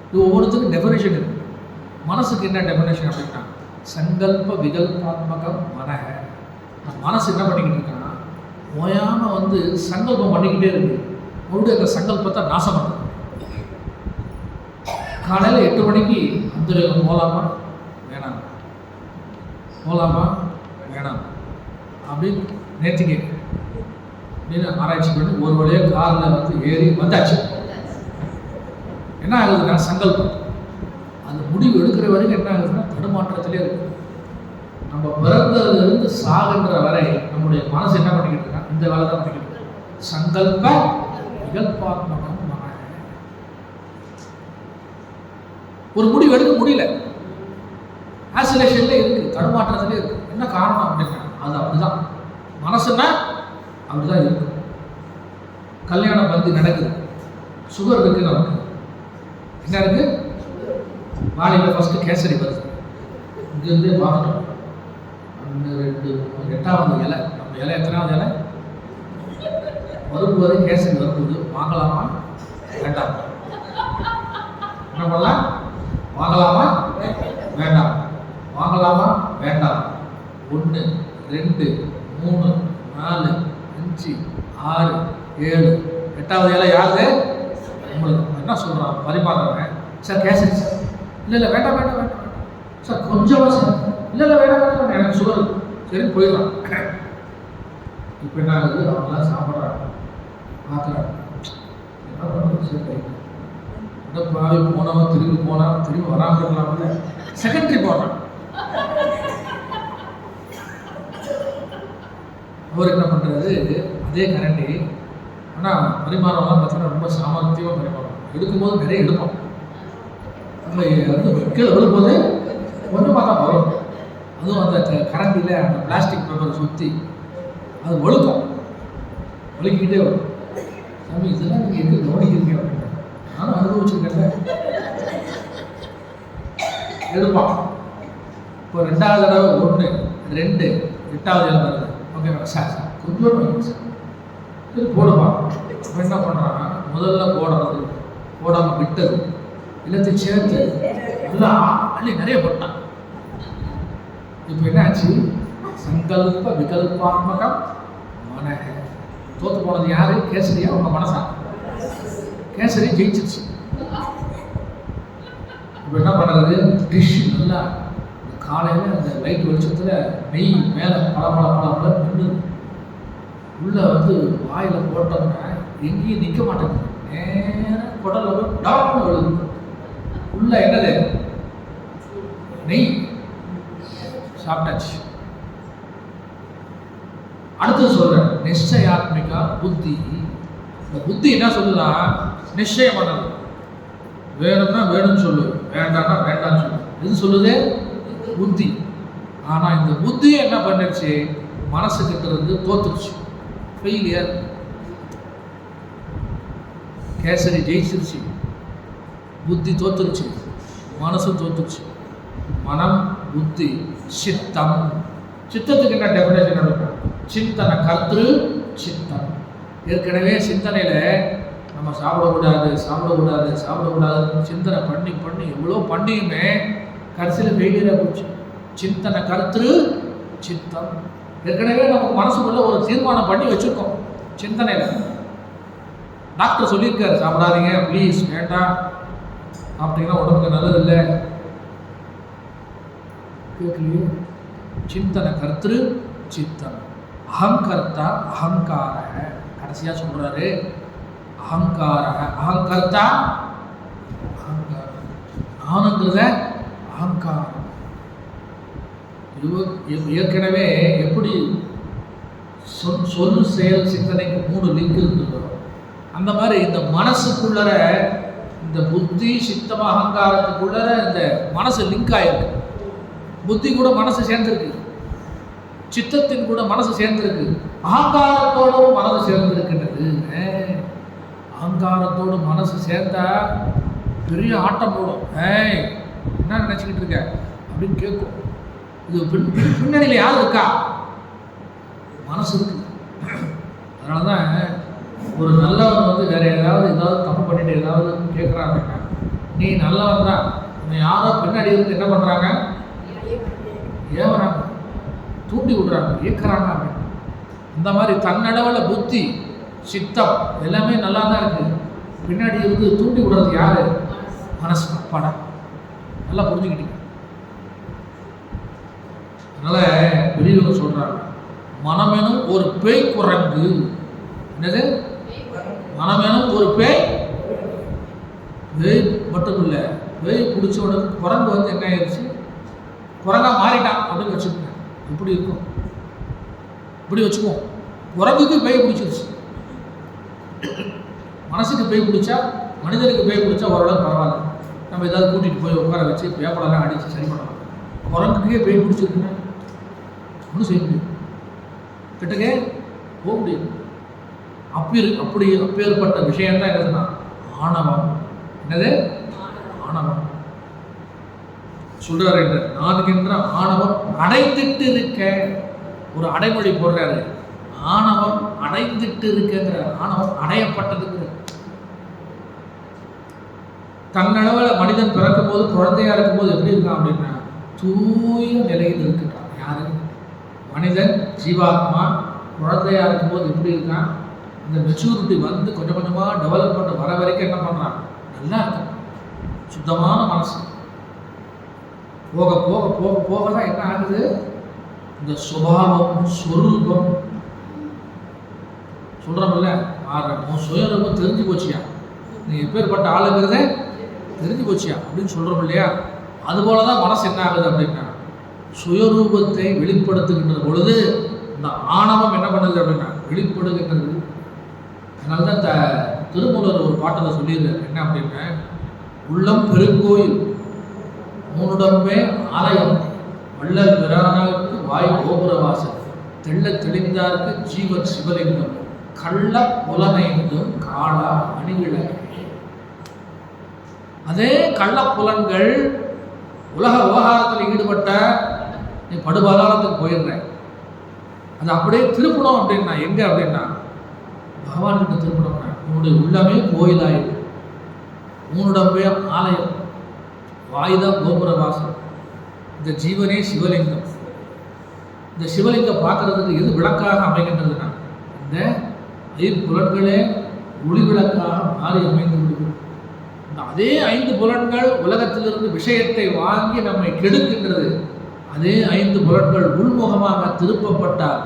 இது ஒவ்வொருத்தருக்கும் டெஃபினேஷன் இருக்கு. மனசுக்கு என்ன டெஃபினேஷன் அப்படின்னா, சங்கல்ப விகல்பாத்மகம் மனக. மனசு என்ன பண்ணிக்கிட்டு இருக்கான்னா, ஓயாமல் வந்து சங்கல்பம் பண்ணிக்கிட்டே இருக்கு. மறுபடியும் அந்த சங்கல்பத்தை நாசம் பண்ணுது. காலையில் 8 மணிக்கு அந்த போகலாமா வேணாம், போகலாமா வேணாம் அப்படின்னு நேற்றுக்கு அப்படின்னு ஆராய்ச்சி பண்ணி ஒரு வழியாக காரில் வந்து ஏறி வந்தாச்சு. என்ன ஆகுதுன்னா, சங்கல்பம் அந்த முடிவு எடுக்கிற வரைக்கும் என்ன ஆகுதுன்னா தடுமாற்றத்திலே இருக்கு. நம்ம பிறந்ததுலேருந்து சாகின்ற வரை நம்முடைய மனசு என்ன பண்ணிக்கிட்டு இருக்கா, இந்த வேலை தான் பண்ணிக்கிட்டு இருக்கு. சங்கல்ப விகல்பாத்மகம் மன. ஒரு முடிவு எடுக்க முடியல, ஆசிலேஷன்ல இருக்கு, தடுமாற்றத்திலே இருக்கு. என்ன காரணம் அப்படின்னா, அது அப்படிதான், மனசுன்னா அப்படிதான் இருக்கு. கல்யாண பந்தி நடக்குது, சுகர் இருக்கு நமக்கு, என்ன இருக்கு, வாழையில் ஃபஸ்ட்டு கேசரி வருது, இங்கேருந்தே பார்க்கணும் 1 2 3 8வது இலை, நம்ம இலை எத்தனாவது இலை வரும்போது கேசரி வரும்போது வாங்கலாமா வேண்டாம், என்ன பண்ணலாம், வாங்கலாமா வேண்டாம், வாங்கலாமா வேண்டாம், 1 2 3 4 5 6 7 8வது இலை யாரு உங்களுக்கு என்ன சொல்கிறான் பரிமாறுறேன் சார் கேசரி சார், இல்லை வேண்டாம் வேண்டாம் வேண்டாம் சார் கொஞ்சம் சார், இல்லை வேண்டாம் வேண்டாம் எனக்கு சுகர் சரின்னு போயிடலாம். இப்போ என்ன ஆகுது, அவங்களாம் சாப்பிட்றாங்க பார்க்குறாங்க, என்ன பண்ணுறது சரி இந்த பாவி போனவன் திரும்பி வராமல் இருக்கலாம்ல, செகண்டரி போடுறான். அவர் என்ன பண்ணுறது, அதே கரண்டி ஆனால் பரிமாறம்லாம் பார்த்தீங்கன்னா ரொம்ப சாமர்த்தியமாக பரிமாறும், எடுக்கும்போது நிறைய எடுப்போம், நம்ம வந்து கீழே விழும்போது கொஞ்சமாக தான் வரும், அதுவும் அந்த கரண்டியில் அந்த பிளாஸ்டிக் பேப்பரை சுற்றி அது ஒழுக்கும், ஒழுக்கிக்கிட்டே வரும். சாமி இதெல்லாம் நீங்கள் எங்கே கவனிக்கிறீங்க அப்படின்னா, நானும் அனுபவிச்சுருக்கேன். எடுப்பான், இப்போ 2வது தடவை 1 2 8வது இடம் வருது, ஓகே சார் சார் கொஞ்சம் சார் இது போடுவான். அப்போ என்ன பண்ணுறான்னா முதல்ல போடாமல் விட்டது எல்லாத்தையும் சேர்த்து எல்லாம் அள்ளி நிறைய போட்டான். இப்போ என்னாச்சு, சங்கல்ப விகல்பாத்மகம் மனக. தோற்று போனது யாரு, கேசரியா உங்க மனசா? கேசரி ஜெயிச்சிருச்சு. இப்போ என்ன பண்ணுறது, டிஷ் நல்லா காலையில் அந்த லைட் வெளிச்சத்தில் நெய் மேலே பல நின்று உள்ளே வந்து வாயில் போட்டோம்னா எங்கேயும் நிற்க மாட்டேங்குது, நேரம் குடலில் போய் டாக்டர் விழுது. உள்ள என்னது, நெய் சாப்பிட்டாச்சு. அடுத்து சொல்றேன், நிச்சயாத்மிகா புத்தி. இந்த புத்தி என்ன சொல்லுதா, நிச்சயம் பண்ணது, வேணும்னா வேணும்னு சொல்லு, வேண்டாம்னா வேண்டாம்னு சொல்லு, இது சொல்லுது புத்தி. ஆனா இந்த புத்தி என்ன பண்ணிருச்சு, மனசுக்கிட்ட இருந்து தோத்துருச்சு, ஃபெயிலியர். கேசரி ஜெயிச்சிருச்சு, புத்தி தோத்துருச்சு, மனசு தோத்துருச்சு. மனம் புத்தி சித்தம். சித்தத்துக்கு என்ன டெஃபினேஷன் எடுக்கும், சிந்தனை கர்த்திரு சித்தம். ஏற்கனவே சிந்தனையில் நம்ம சாப்பிடக்கூடாது சிந்தனை பண்ணி எவ்வளோ பண்ணியுமே கடைசியில் ஃபெயிலியராக போச்சு. சிந்தனை கர்த்திரு சித்தம். ஏற்கனவே நமக்கு மனசுக்குள்ள ஒரு தீர்மானம் பண்ணி வச்சுருக்கோம் சிந்தனையில். டாக்டர் சொல்லியிருக்காரு சாப்பிடாதீங்க ப்ளீஸ், வேண்டாம், சாப்பிட்டீங்கன்னா உடம்புக்கு நல்லதில்லை. கேட்கலையே. சிந்தனை கர்த்திரு சித்தம். அகங்கர்த்தா அகங்கார. கடைசியாக சொல்றாரு அகங்கார. அகங்கர்த்தா அகங்காரம். நானுங்கிறத அகங்காரம். ஏற்கனவே எப்படி சொல் செயல் சிந்தனைக்கு 3 லிங்க் இருந்ததோ அந்த மாதிரி இந்த மனசுக்குள்ளர இந்த புத்தி சித்தம் அகங்காரத்துக்குள்ளர இந்த மனசு லிங்க் ஆயிருக்கு. புத்தி கூட மனசு சேர்ந்திருக்கு, சித்தத்தின் கூட மனசு சேர்ந்திருக்கு, அகங்காரத்தோடு மனசு சேர்ந்திருக்கின்றது. அகங்காரத்தோடு மனசு சேர்ந்தா பெரிய ஆட்டம் போடும். என்ன நினைச்சுக்கிட்டு இருக்க அப்படின்னு கேட்கும். இது பின்னணியில் யார் இருக்கா, மனசு இருக்கு. அதனால தான் ஒரு நல்லவன் வந்து வேற ஏதாவது தப்பு பண்ணிட்டு ஏதாவது கேட்குறாங்க, நீ நல்லவன் தான், உன்னை யாரோ பின்னாடி இருந்து என்ன பண்ணுறாங்க, ஏவறாங்க, தூண்டி விடுறாங்க, ஏற்கிறாங்க அப்படின்னு. இந்த மாதிரி தன்னடவில் புத்தி சித்தம் எல்லாமே நல்லா தான் இருக்குது, பின்னாடி இருந்து தூண்டி விடுறது யாரு, மனசு. அப்பாடா, நல்லா புரிஞ்சுக்கிட்டீங்க. அதனால பெரியவங்க சொல்றாங்க, மனமெனும் ஒரு பேய் குரங்கு. என்னது, மனமெனும் ஒரு பேய். பேய் மட்டும் இல்லை, பேய் பிடிச்ச உடனே குரங்கு வந்து என்ன ஆயிடுச்சு, குரங்கா மாறிட்டான் அப்படின்னு வச்சுக்கோங்க. இப்படி இருக்கும், இப்படி வச்சுக்குவோம். குரங்குக்கு பேய் பிடிச்சிருச்சு. மனசுக்கு பேய் பிடிச்சா, மனிதனுக்கு பேய் பிடிச்சா ஓரளவுக்கு பரவாயில்ல, நம்ம ஏதாவது கூட்டிகிட்டு போய் உட்கார வச்சு பேப்பரெல்லாம் அடித்து சரி பண்ணலாம். குரங்குக்கே பேய் பிடிச்சிருக்குன்னா ஒன்றும் செய்ய முடியும், கிட்டக்கே போக முடியும். அப்பேற்பட்ட விஷயம் தான் என்னதுன்னா ஆணவம். என்னது? ஆணவம். சொல்றாரு என்று நான்கின்ற ஆணவம் அடைந்துட்டு இருக்க. ஒரு அடைமொழி போடுறாரு, ஆணவம் அடைந்துட்டு இருக்குங்கிற. ஆணவம் அடையப்பட்டதுங்கிற. தன்னளவில் மனிதன் பிறக்கும் போது, குழந்தையா இருக்கும் போது எப்படி இருக்கான் அப்படின்னா தூய நிலையில் இருக்கின்றான். யாரு? மனிதன், ஜீவாத்மா குழந்தையா இருக்கும் போது எப்படி இருக்கான்? இந்த மெச்சூரிட்டி வந்து கொஞ்சம் கொஞ்சமாக டெவலப்மெண்ட் வர வரைக்கும் என்ன பண்ணுறான்? நல்லா இருக்கும், சுத்தமான மனசு. போக போக போக போக தான் என்ன ஆகுது? இந்த சுபாவம், சொரூபம் சொல்கிறோம்ல, சுயரூபம் தெரிஞ்சு போச்சியா, நீ எப்பேற்பட்ட ஆளுங்கிறதே தெரிஞ்சு போச்சியா அப்படின்னு சொல்கிறோம் இல்லையா? அதுபோல தான் மனசு என்ன ஆகுது அப்படின்னா சுயரூபத்தை வெளிப்படுத்துகின்ற பொழுது இந்த ஆணவம் என்ன பண்ணுது அப்படின்னா வெளிப்படுகின்றது. அதனால தான் திருமூலர் ஒரு பாட்டில் சொல்லியிருக்காரு, என்ன அப்படின்னா உள்ளம் பெருங்கோயில், மூணுடம்பே ஆலயம், வள்ளல் பிரானாருக்கு வாய் கோபுர வாசல், தெள்ள தெளிந்தாருக்கு ஜீவன் சிவலிங்கம், கள்ள புலனைந்தும் காளா அணிவிழ. அதே கள்ள புலன்கள் உலக விவகாரத்தில் ஈடுபட்ட நீ படுபாதாளத்துக்கு போயிடுற. அது அப்படியே திருப்பணும் அப்படின்னா எங்க அப்படின்னா பகவான்கிட்ட திருப்பணும்னா உன்னுடைய உள்ளமே கோயிலாயிடும், உன்னுடம்பே ஆலயம், வாயுதான் கோபுர வாசல், இந்த ஜீவனே சிவலிங்கம். இந்த சிவலிங்கம் பார்க்கறதுக்கு எது விளக்காக அமைகின்றதுன்னா இந்த ஐம்புலன்களே ஒளி விளக்காக மாறி அமைந்து விடுகிறது. அதே 5 புலன்கள் உலகத்திலிருந்து விஷயத்தை வாங்கி நம்மை கெடுக்கின்றது. அதே 5 புலன்கள் உள்முகமாக திருப்பப்பட்டால்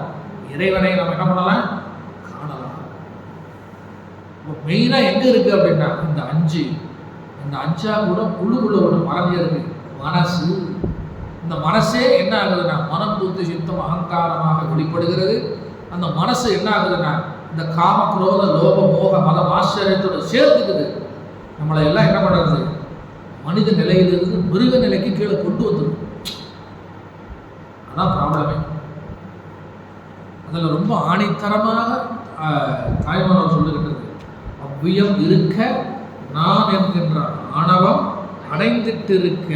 இறைவனை நம்ம என்ன பண்ணலாம்? காணலாம். மெயினாக எங்கே இருக்குது அப்படின்னா இந்த 5. இந்த 5ஆ கூட உள்ளுக்குள்ள ஒரு மறந்தே இருக்கு, மனசு. இந்த மனசே என்ன ஆகுதுன்னா மனம், புத்தி, சித்தம், அகங்காரமாக வெளிப்படுகிறது. அந்த மனசு என்ன ஆகுதுன்னா இந்த காம, குரோத, லோப, மோக, மதம், ஆச்சரியத்தோடு சேர்த்துக்குது. நம்மளை எல்லாம் என்ன பண்ணுறது? மனித நிலையிலிருந்து மிருக நிலைக்கு கீழே கொண்டு வந்துடும். அதான் ப்ராப்ளமே. அதில் ரொம்ப ஆணித்தரமாக தாய்மானவர் சொல்லுகின்றது, அவ்வியம் இருக்க நான் என்கின்ற ஆணவம் அடைந்துட்டு இருக்க.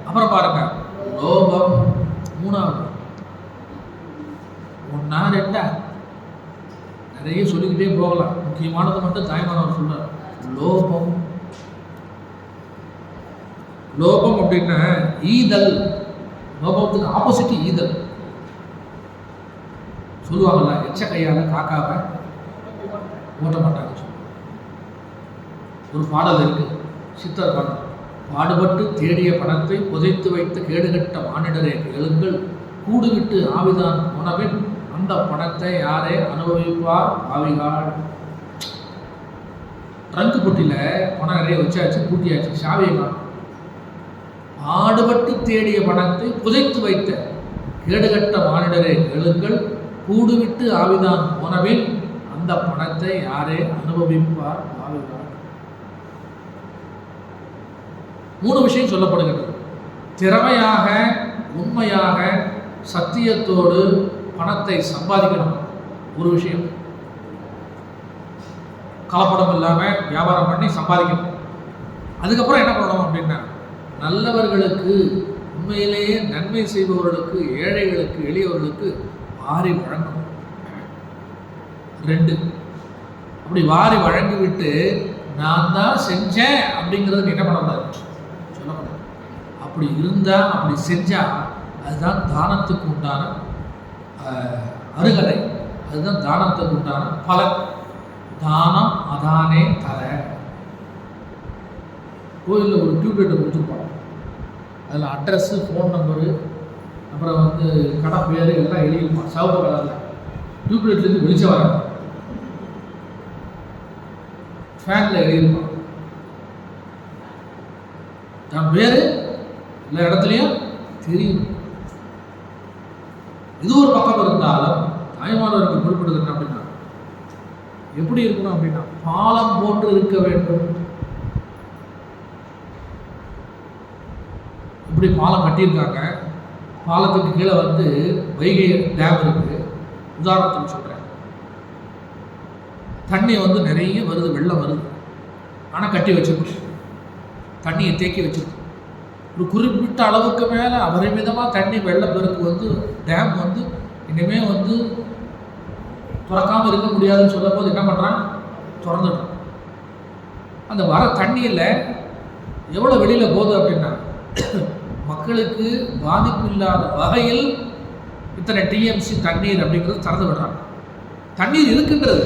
அப்புறம் பாருங்க லோபம் 3வது. 1 2 நிறைய சொல்லிக்கிட்டே போகலாம். முக்கியமானது மட்டும் தாய்மானவர் சொல்றார், லோபம். லோபம் அப்படின்னா ஈதல். லோபத்துக்கு ஆப்போசிட் ஈதல். சொல்லுவாங்கல்ல, எச்ச கையால காக்காவை ஓட்ட மாட்டாங்க. ஒரு பாடல் இருக்கு, சித்தர் பாடல். பாடுபட்டு தேடிய பணத்தை புதைத்து வைத்த கேடுகட்ட மானிடரே எழுங்கள், கூடுவிட்டு ஆவிதான் உணவின் அந்த பணத்தை யாரே அனுபவிப்பார் ஆவிகாள். ட்ரங்கு பொட்டியில் பணம் நிறைய வச்சாச்சு, பூட்டியாச்சு, சாவியை காணும். பாடுபட்டு தேடிய பணத்தை புதைத்து வைத்த கேடுகட்ட மானிடரே எழுங்கள், கூடுவிட்டு ஆவிதான் உணவில் அந்த பணத்தை யாரே அனுபவிப்பார் ஆவிகாள். 3 விஷயம் சொல்லப்படுகிறது. திறமையாக, உண்மையாக, சத்தியத்தோடு பணத்தை சம்பாதிக்கணும். ஒரு விஷயம். கலப்படம் இல்லாமல் வியாபாரம் பண்ணி சம்பாதிக்கணும். அதுக்கப்புறம் என்ன பண்ணணும் அப்படின்னா நல்லவர்களுக்கு, உண்மையிலேயே நன்மை செய்பவர்களுக்கு, ஏழைகளுக்கு, எளியவர்களுக்கு வாரி வழங்கணும். 2, அப்படி வாரி வழங்கிவிட்டு நான் தான் செஞ்சேன் அப்படிங்கிறது என்ன பண்ணக்கூடாது, சொல்லக்கூடாது. அப்படி இருந்தால், அப்படி செஞ்சால் அதுதான் தானத்துக்கு உண்டான அருகதை, அதுதான் தானத்துக்கு உண்டான பலன். தானம் அதானே தர. கோயிலில் ஒரு டியூப்லைட்டை கொடுத்துருப்பாங்க, அதில் அட்ரஸ்ஸு, ஃபோன் நம்பரு, அப்புறம் கடை பேர் எல்லாம் எழுதியிருப்பான் சிவப்பு கலரில். டியூப்லைட்லேருந்து வெளிச்சம் வராது, ஃபேனில் எழுதியிருப்பான் தன் பேர் எல்லா இடத்துலையும் தெரியும். இது ஒரு பக்கம் இருந்தாலும் தாய்மானவருக்கு குறிப்பிடுது என்ன அப்படின்னா எப்படி இருக்கணும் அப்படின்னா பாலம் போன்று இருக்க வேண்டும். இப்படி பாலம் கட்டியிருக்காங்க. பாலத்துக்கு கீழே வைகை டேம் இருக்கு. உதாரணத்துக்கு சொல்றேன், தண்ணி வந்து நிறைய வருது, வெள்ளம் வருது. ஆனால் கட்டி வச்சுருக்கு, தண்ணியை தேக்கி வச்சுருக்கு. ஒரு குறிப்பிட்ட அளவுக்கு மேலே அபரிமிதமாக தண்ணி வெள்ளப்பெருக்கு வந்து டேம் வந்து இனிமேல் வந்து திறக்காமல் இருக்க முடியாதுன்னு சொல்லும் போது என்ன பண்ணுறான், திறந்துடுறான். அந்த வர தண்ணியில் எவ்வளோ வெளியில் போகுது அப்படின்னா, மக்களுக்கு பாதிப்பு இல்லாத வகையில் இத்தனை டிஎம்சி தண்ணீர் அப்படிங்கிறது திறந்து விடுறாங்க. தண்ணீர் இருக்கின்றது,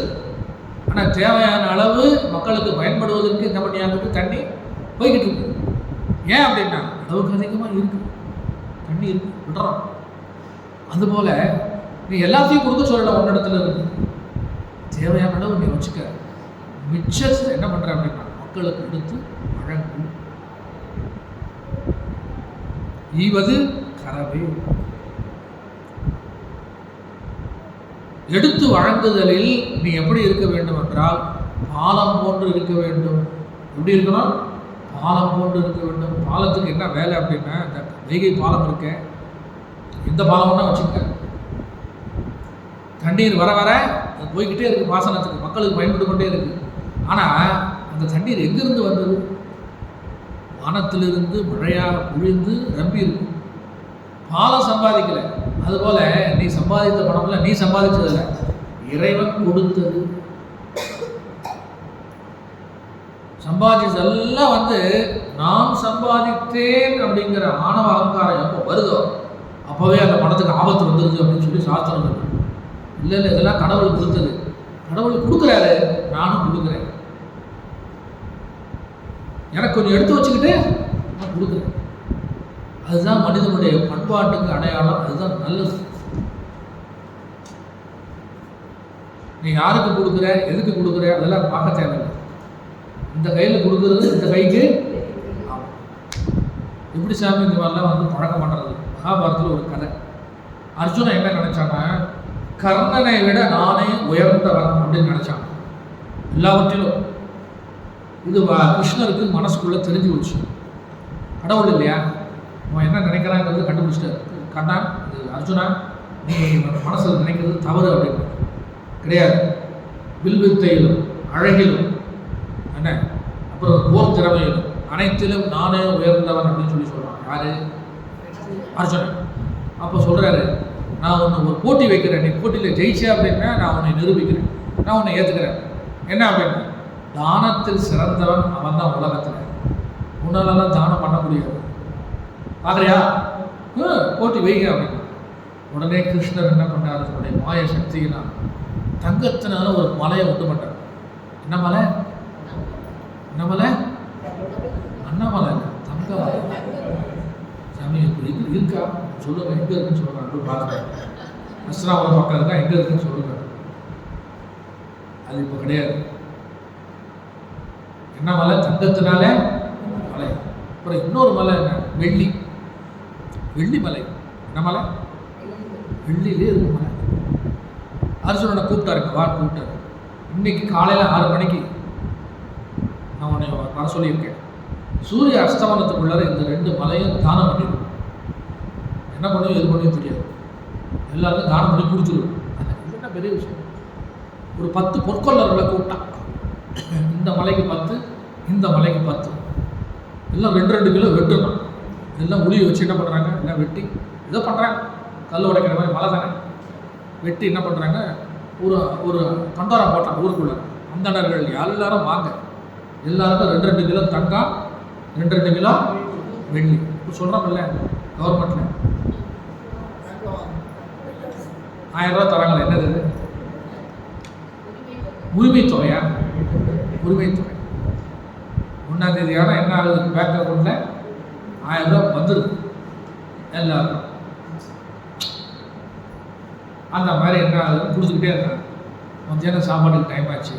ஆனால் தேவையான அளவு மக்களுக்கு பயன்படுவதற்கு என்ன பண்ணியாங்க, தண்ணி போய்கிட்டு இருக்கு. ஏன் அப்படின்னா அளவுக்கு அதிகமாக இருக்குது, தண்ணி இருக்கு, விடுறோம். அதுபோல் நீ எல்லாத்தையும் கொடுக்க சொல்லலாம், ஒன்ன இடத்துல இருக்கு, தேவையான அளவு நீ வச்சுக்க, மிச்சத்தை என்ன பண்ணுற அப்படின்னா மக்களுக்கு எடுத்து வழங்கும். ஈவது கரவே. எடுத்து வழங்குதலில் நீ எப்படி இருக்க வேண்டும் என்றால் பாலம் போன்று இருக்க வேண்டும். எப்படி இருக்கணும், பாலம் போன்று இருக்க வேண்டும். பாலத்துக்கு என்ன வேலை அப்படின்னா, இந்த வைகை பாலம் இருக்க, எந்த பாலம்னா வச்சுக்க, தண்ணீர் வர வர அது போய்கிட்டே இருக்குது, பாசனத்துக்கு மக்களுக்கு பயன்பட்டு கொண்டே இருக்குது. ஆனால் அந்த தண்ணீர் எங்கிருந்து வந்தது, வானத்திலிருந்து மழையாக பொழிந்து நம்பி இருக்கு. பாலம் சம்பாதிக்கலை. அதுபோல் நீ சம்பாதித்த பணம்ல நீ சம்பாதிச்சதில்லை, இறைவன் கொடுத்தது. சம்பாதிச்சதெல்லாம் வந்து நான் சம்பாதித்தேன் அப்படிங்கிற ஆணவ அகங்காரம் எப்போ வருதோ அப்போவே அந்த பணத்துக்கு ஆபத்து வந்துருது அப்படின்னு சொல்லி சாஸ்திரம் இருக்கு. இல்லை இல்லை, இதெல்லாம் கடவுள் கொடுத்தது, கடவுள் கொடுக்குறாரு, நானும் கொடுக்குறேன், எனக்கு கொஞ்சம் எடுத்து வச்சுக்கிட்டு நான் கொடுக்குறேன். அதுதான் மனிதனுடைய பண்பாட்டுக்கு அடையாளம், அதுதான் நல்லது. நீ யாருக்கு கொடுக்குற, எதுக்கு கொடுக்குற, அதெல்லாம் பார்க்க தேவையில்லை. இந்த கையில் கொடுக்குறது இந்த கைக்கு ஆமாம். எப்படி சாமி இந்த மாதிரிலாம் வந்து பழக்கம் பண்ணுறது? மகாபாரதத்தில் ஒரு கதை. அர்ஜுனன் என்ன நினச்சான்னா, கர்ணனை விட நானே உயர்ந்தவன் அப்படின்னு நினச்சான். எல்லாவற்றிலும் இது கிருஷ்ணருக்கு மனசுக்குள்ளே தெரிஞ்சு வச்சு, கடவுள் இல்லையா, அவன் என்ன நினைக்கிறாங்கிறது கண்டுபிடிச்சிட்டார். கண்ணா, இது அர்ஜுனா, நீங்கள் மனசில் நினைக்கிறது தவறு அப்படின்னு கிடையாது. வில்வித்தையிலும் அழகிலும் என்ன, அப்புறம் போர் திறமையிலும் அனைத்திலும் நானே உயர்ந்தவன் அப்படின்னு சொல்லி சொல்கிறான். யாரு? அர்ஜுனன். அப்போ சொல்கிறாரு, நான் ஒன்று ஒரு போட்டி வைக்கிறேன், நீ போட்டியில் ஜெயிச்சே அப்படின்னா நான் உன்னை நிரூபிக்கிறேன், நான் உன்னை ஏற்றுக்கிறேன். என்ன அப்படின்னா, தானத்தில் சிறந்தவன் அவன் தான் உலகத்தில், உன்னாலெல்லாம் தானம் பண்ண முடியாது, பார்க்குறியா, போட்டி வைங்க அப்படின்னு. உடனே கிருஷ்ணர் என்ன பண்ணார், தன்னுடைய மாய சக்தியினால் தங்கத்தினால ஒரு மலையை உண்டு பண்ணார். என்ன மலை? என்ன மலை? அண்ணாமலை, தங்க மலை. சாமி இருக்கா சொல்லுங்க, எங்கே இருக்குன்னு சொல்கிறாங்க, பார்க்குறேன். அஸ்ராமலை பக்கம் இருக்கா, எங்கே இருக்குன்னு சொல்லுங்க. அது இப்போ கிடையாது. என்ன மலை? தங்கத்தினால மலை. அப்புறம் இன்னொரு மலை என்ன? வெள்ளி, வெள்ளி மலை. என்ன மலை? வெள்ளியிலே இருக்கு மலை. அர்ஜுனனை கூப்பிட்டாருங்க, வா கூப்பிட்டாரு. இன்னைக்கு காலையில் 6 மணிக்கு நான் உன்னை வர சொல்லியிருக்கேன். சூரிய அஸ்தமனத்துக்குள்ளார இந்த 2 மலையும் தானம் பண்ணிடும். என்ன பண்ணுவோம் எது பண்ணுவோம் தெரியாது, எல்லாருக்கும் தானம் பண்ணி கொடுத்துருவோம். அது என்ன பெரிய விஷயம். ஒரு 10 பொற்கொள்ளர்களை கூப்பிட்டான். இந்த மலைக்கு 10, இந்த மலைக்கு 10, எல்லாம் 2-2 கிலோ வெட்டணும். எல்லாம் உளியை வச்சு என்ன பண்ணுறாங்க, எல்லாம் வெட்டி இதை பண்ணுறாங்க. கல் உடைக்கிற மாதிரி மலை தானே வெட்டி என்ன பண்ணுறாங்க, ஒரு கண்டோரா போட்டான் ஊருக்குள்ளே. அந்தணர்கள் எல்லாரும் வாங்க, எல்லாருக்கும் 2-2 கிலோ தங்கம், 2-2 கிலோ வெள்ளி. இப்போ சொல்கிறோம்ல கவர்மெண்ட்டில் 1000 ரூபா தராங்களே, என்னது உரிமை தொகையா? உரிமை தொகை 1ஆம் தேதி ஆனால் என்ன ஆகுது, பேங்க் அக்கௌண்ட்டில் 1000 ரூபா வந்துடுது எல்லாருக்கும். அந்த மாதிரி என்ன ஆகுதுன்னு கொடுத்துக்கிட்டே இருக்காங்க. மத்தியானம் சாப்பாட்டுக்கு டைம் ஆச்சு,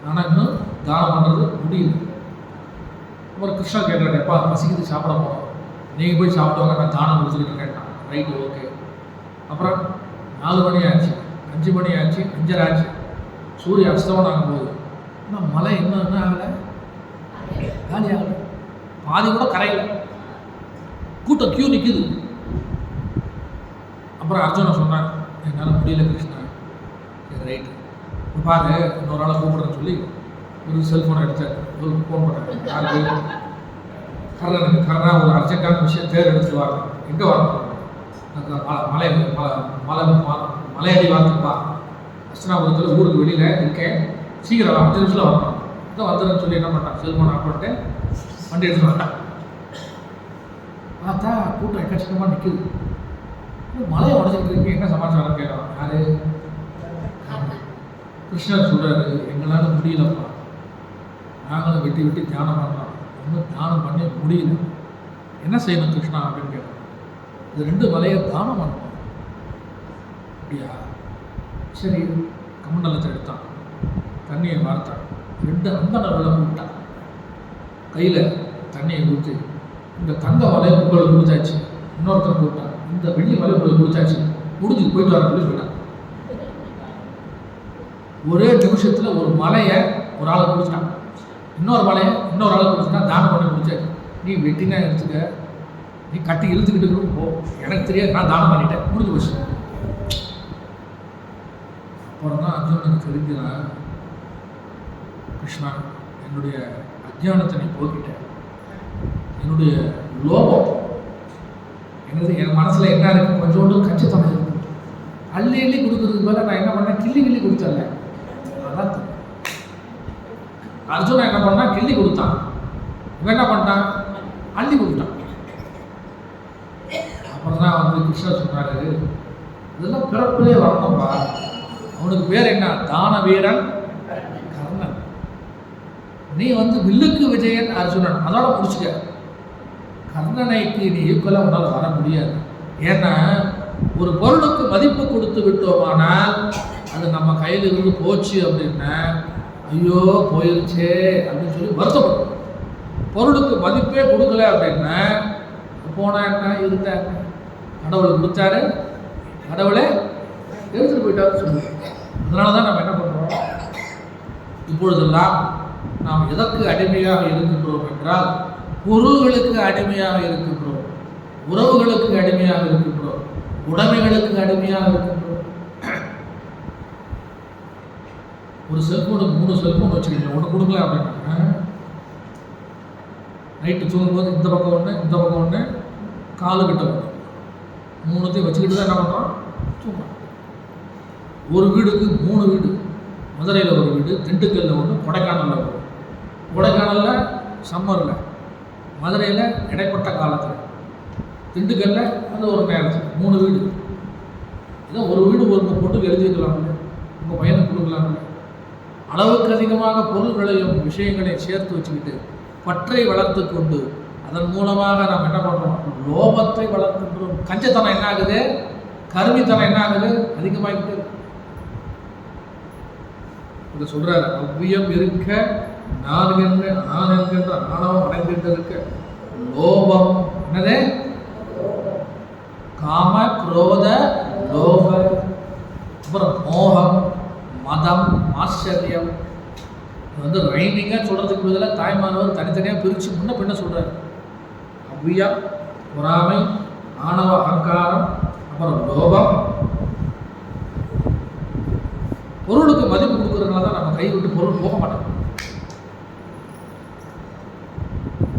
ஆனால் இன்னும் தானம் பண்ணுறது முடியல. அப்புறம் கிருஷ்ணா கேட்டார், எப்பா பசிக்குது சாப்பிட போகிறோம், நீங்கள் போய் சாப்பிடுவாங்க, நான் தானம் கொடுத்துக்கிட்டு கேட்டான். Right, okay. அப்புறம் 4 மணி ஆச்சு, 5 மணி ஆச்சு, 5:30 ஆச்சு, சூரிய அஸ்தமனம் ஆகும் போது இன்னும் மழை இன்னும் என்ன ஆகலை, காலி ஆகலை, பாதி கூட கரையில், கூட்டம் கியூ நிற்குது. அப்புறம் அர்ஜுனன் சொன்னார், என்னால் முடியல கிருஷ்ணா. ரைட்டு, பாரு இன்னொரு ஆளை கூப்பிடுறேன்னு சொல்லி ஒரு செல்ஃபோனை எடுத்தார். ஒரு ஃபோன் பண்ணுறாரு. யாருக்கு? கர்ணனுக்கு. கர்ணா ஒரு அர்ஜென்ட்டான விஷயம் தேர் எடுத்துட்டு வாங்க. எங்கே வரணும்? மலை மலை மலையடி வார்த்தைப்பா, அஸ்தனாபுரத்தில் ஊருக்கு வெளியில் இருக்கேன், சீக்கிரம் 5 நிமிஷத்தில் வரணும். இதான் வந்துடுன்னு சொல்லி என்ன பண்ணான், செல்ஃபோன் ஆஃப் பண்ணிட்டு வண்டி எடுத்துட்டு வந்தான். பார்த்தா கூட்டம் எக்கச்சக்கமாக நிற்குது. மலையை உடச்சிட்டு இருக்கு, என்ன சமாச்சாரம் கேட்கலாம். யாரு? கிருஷ்ணர் சொல்கிறாரு, எங்களால் முடியலப்பா, நாங்களும் வெட்டி வெட்டி தியானம் பண்ணுறோம், ஒன்றும் தியானம் பண்ணி முடியல, என்ன செய்யணும் கிருஷ்ணா அப்படின்னு கேட்டோம். இது 2 மலையை தானம் பண்ணணும். அப்படியா, சரி. கமண்டலத்தை எடுத்தான், தண்ணியை வார்த்தான், 2 அந்தணர்களை கூப்பிட்டான், கையில் தண்ணியை ஊற்றி, இந்த தங்க மலையை உங்களுக்கு கொடுத்தாச்சு. இன்னொருத்தர் கூப்பிட்டான், இந்த வெள்ளி மலை உங்களுக்கு கொடுத்தாச்சு, முடிஞ்சு போயிட்டு வர சொல்லி போயிட்டான். ஒரே நிமிஷத்தில் ஒரு மலையை ஒரு ஆளை குடிச்சிட்டான், இன்னொரு மலையை இன்னொரு ஆளை குடிச்சிட்டான், தானம் பண்ணி குடிச்சாச்சு. நீ வெட்டினா எடுத்துக்க, நீ கட்டி இழுத்துக்கிட்டு போ, எனக்கு தெரியாது, நான் தானம் பண்ணிட்டேன், முடிஞ்சு போச்சு. அப்புறம் தான் அர்ஜுனனுக்கு தெரிஞ்சுதான், கிருஷ்ணா என்னுடைய அஜ்ஞானத்தை நீ போக்கிட்டேன், என்னுடைய லோபம் என்னது, என் மனசில் என்ன இருக்குது, கொஞ்சோண்டு கச்சித்தனம் இருக்குது, அள்ளி அள்ளி கொடுக்குறதுக்கு மேலே நான் என்ன பண்ணேன், கிள்ளி கிள்ளி கொடுத்தல. அதான் அர்ஜுனன் என்ன பண்ணான், கிள்ளி கொடுத்தான். இவன் என்ன பண்ணிட்டான், அள்ளி கொடுத்தான். அப்புறம் தான் வந்து கிருஷ்ணர் சொன்னாரு, இதெல்லாம் பிறப்பிலே வரணும்பா, அவனுக்கு பேர் என்ன, தான வீரன் கர்ணன், நீ வந்து வில்லுக்கு விஜயன் அர்ஜுனன், அதோட முடிச்சுக்க. கர்ணனைக்கு நீ ஈக்குவலாக உன்னால் வர முடியாது. ஏன்னா ஒரு பொருளுக்கு மதிப்பு கொடுத்து விட்டோமானால் அது நம்ம கையில் இருந்து போச்சு அப்படின்னா, ஐயோ போயிருச்சே அப்படின்னு சொல்லி வருத்தப்படும். பொருளுக்கு மதிப்பே கொடுக்கல அப்படின்னா, போனா என்ன இருந்தா என்ன, கடவுளை கொடுத்தாரு, கடவுளை எடுத்துட்டு போயிட்டாருன்னு சொல்லுவோம். அதனால தான் நம்ம என்ன பண்ணுறோம், இப்பொழுதெல்லாம் நாம் எதற்கு அடிமையாக இருக்கின்றோம் என்றால், பொருள்களுக்கு அடிமையாக இருக்கின்றோம், உறவுகளுக்கு அடிமையாக இருக்கின்றோம், உடைமைகளுக்கு அடிமையாக இருக்கின்றோம். ஒரு செல்ஃபோனுக்கு 3 செல்ஃபோன் வச்சுக்கிட்டீங்க, ஒன்று கொடுக்கல அப்படின்னா, நைட்டு தூங்கும்போது இந்த பக்கம் ஒன்று, இந்த பக்கம் ஒன்று, காலுக்கிட்ட ஒன்று, 3த்தையும் வச்சுக்கிட்டு தான் என்ன பண்ணுறோம், தூங்குறோம். ஒரு வீடுக்கு 3 வீடு, மதுரையில் ஒரு வீடு, திண்டுக்கல்லில் ஒன்று, கொடைக்கானலில் ஒன்று. கொடைக்கானலில் சம்மரில், மதுரையில் இடைப்பட்ட காலத்தில், திண்டுக்கல்ல அது ஒரு நேரத்தில் 3 வீடு. இதை ஒரு வீடு ஒரு பொண்ணுக்கு எழுதி வைக்கலாம்ல, உங்கள் பையனுக்கு கொடுக்கலாம்ல. அளவுக்கு அதிகமாக பொருள்களையும் விஷயங்களையும் சேர்த்து வச்சுக்கிட்டு பற்றை வளர்த்து கொண்டு அதன் மூலமாக நாம் என்ன பண்ணுறோம், லோபத்தை வளர்க்கின்றோம். கஞ்சத்தனம் என்ன ஆகுது, கருவித்தனம் என்ன ஆகுது, அதிகமாகிட்டு இதை சொல்றாரு. அவ்வியம் இருக்க நான் என்கின்ற ஆணவம் அடைந்துட்டு இருக்க, லோபம் என்னது, காம குரோத லோப, அப்புறம் மோகம், மதம், ஆச்சரியம். இது வந்து ரைமிங்காக சொல்கிறதுக்கு பதிலாக தாய்மானவர் தனித்தனியாக பிரித்து முன்ன பின்ன சொல்கிறார். அவ்வியம், பொறாமை, ஆணவ அகங்காரம், அப்புறம் லோபம். பொருளுக்கு மதிப்பு கொடுக்கறதுனால தான் நம்ம கை விட்டு பொருள் போக மாட்டோம்.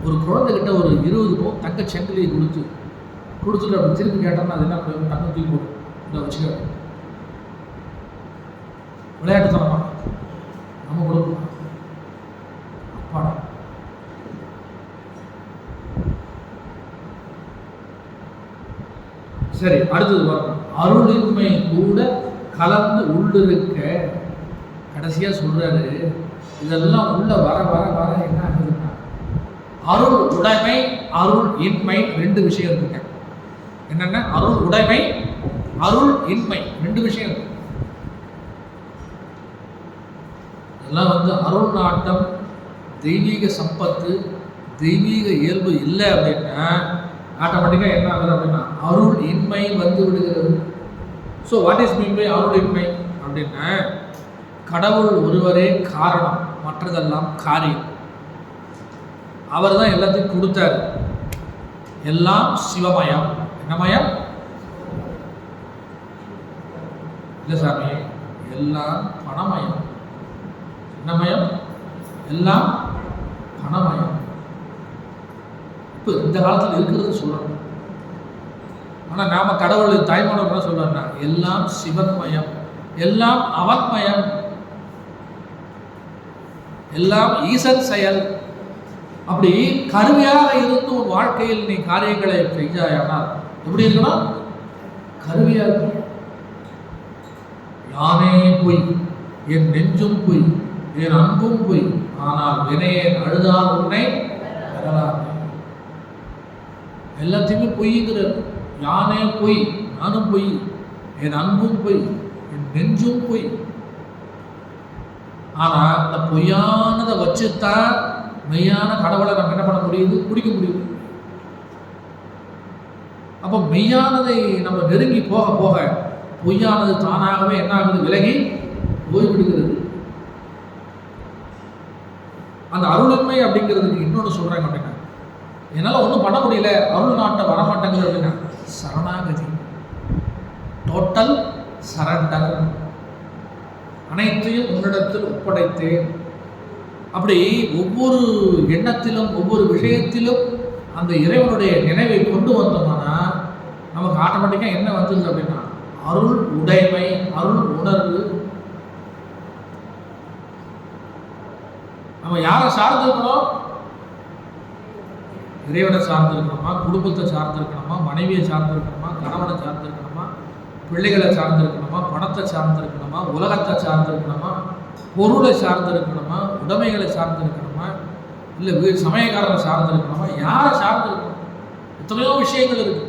ஒரு குழந்தைகிட்ட ஒரு 20 பவுன் தங்க செங்கலியை கொடுத்துட்டு அப்படி திருப்பி கேட்டோம்னா அது என்ன தங்க தூக்கி போடும், இதை வச்சுக்க. விளையாட்டுத்தனமா நம்ம கொடுக்கலாம். அப்பாடா, சரி. அடுத்தது பார்க்கணும். அருளின்மை கூட கலந்து உள்ளிருக்க, கடைசியா சொல்றாரு, இதெல்லாம் உள்ள வர வர வர என்ன ஆகுதுன்னா, அருள் உடைமை, அருள் இன்மை 2 விஷயம் இருக்குங்க. என்னென்ன, அருள் உடைமை, அருள் இன்மை 2 விஷயம் இருக்கு. இதெல்லாம் வந்து அருள் நாட்டம், தெய்வீக சம்பத்து, தெய்வீக இயல்பு இல்லை அப்படின்னா ஆட்டோமேட்டிக்காக என்ன ஆகுது அப்படின்னா அருள் இன்மை வந்து விடுகிறது. So what is mean by அருள் இன்மை அப்படின்னா, கடவுள் ஒருவரே காரணம், மற்றதெல்லாம் காரியம். அவர் தான் எல்லாத்தையும் கொடுத்தார். எல்லாம் சிவமயம். என்னமயம் இல்லை சாமி, எல்லாம் பணமயம். என்னமயம்? எல்லாம் பணமயம். இப்போ இந்த காலத்தில் இருக்கிறது சொல்கிறோம். ஆனால் நாம் கடவுள் தாய்மானவர் என்ன சொல்கிறோம்னா எல்லாம் சிவன்மயம், எல்லாம் அவன்மயம், எல்லாம் ஈசன் செயல். அப்படி கருவியாக இருந்து உன் வாழ்க்கையில் நீ காரியங்களை செஞ்சாயானால் எப்படி இருக்கணும்? கருவியாக இருக்கணும். யானே பொய், என் நெஞ்சும் பொய், என் அன்பும் பொய், ஆனால் வினையேன் அழுதால் உன்னை பெறலாம். எல்லாத்தையுமே பொய்ங்கிறது. யானே பொய், நானும் பொய், என் அன்பும் பொய், என் நெஞ்சும் பொய். ஆனால் அந்த பொய்யானதை வச்சுத்தான் மெய்யான கடவுளை நம்ம என்ன பண்ண முடியுது? பிடிக்க முடியுது. அப்போ மெய்யானதை நம்ம நெருங்கி போக போக பொய்யானது தானாகவே என்ன ஆகுது? விலகி ஓய்விடுகிறது. அந்த அருளுண்மை அப்படிங்கிறதுக்கு இன்னொன்று சொல்கிறாங்க அப்படின்னா, என்னால் ஒன்றும் பண்ண முடியல, அருள் நாட்டை வரமாட்டேங்குது அப்படின்னா சரணாகதி, டோட்டல் சரண்டர். அனைத்தையும் உன்னிடத்தில் ஒப்படைத்தேன். அப்படி ஒவ்வொரு எண்ணத்திலும் ஒவ்வொரு விஷயத்திலும் அந்த இறைவனுடைய நினைவை கொண்டு வந்தோம்னா நமக்கு ஆட்டோமேட்டிக்காக என்ன வந்தது அப்படின்னா அருள் உடைமை, அருள் உணர்வு. நம்ம யாரை சார்ந்திருக்கணும்? இறைவனை சார்ந்திருக்கணுமா, குடும்பத்தை சார்ந்திருக்கணுமா, மனைவியை சார்ந்திருக்கணுமா, கணவனை சார்ந்திருக்கணுமா, பிள்ளைகளை சார்ந்திருக்கணுமா, பணத்தை சார்ந்திருக்கணுமா, உலகத்தை சார்ந்திருக்கணுமா, பொருளை சார்ந்திருக்கணுமா, உடைமைகளை சார்ந்திருக்கணுமா, இல்லை வீடு சமயக்காரனை சார்ந்திருக்கணுமா, யாரை சார்ந்திருக்கணும்? எத்தனையோ விஷயங்கள் இருக்கு.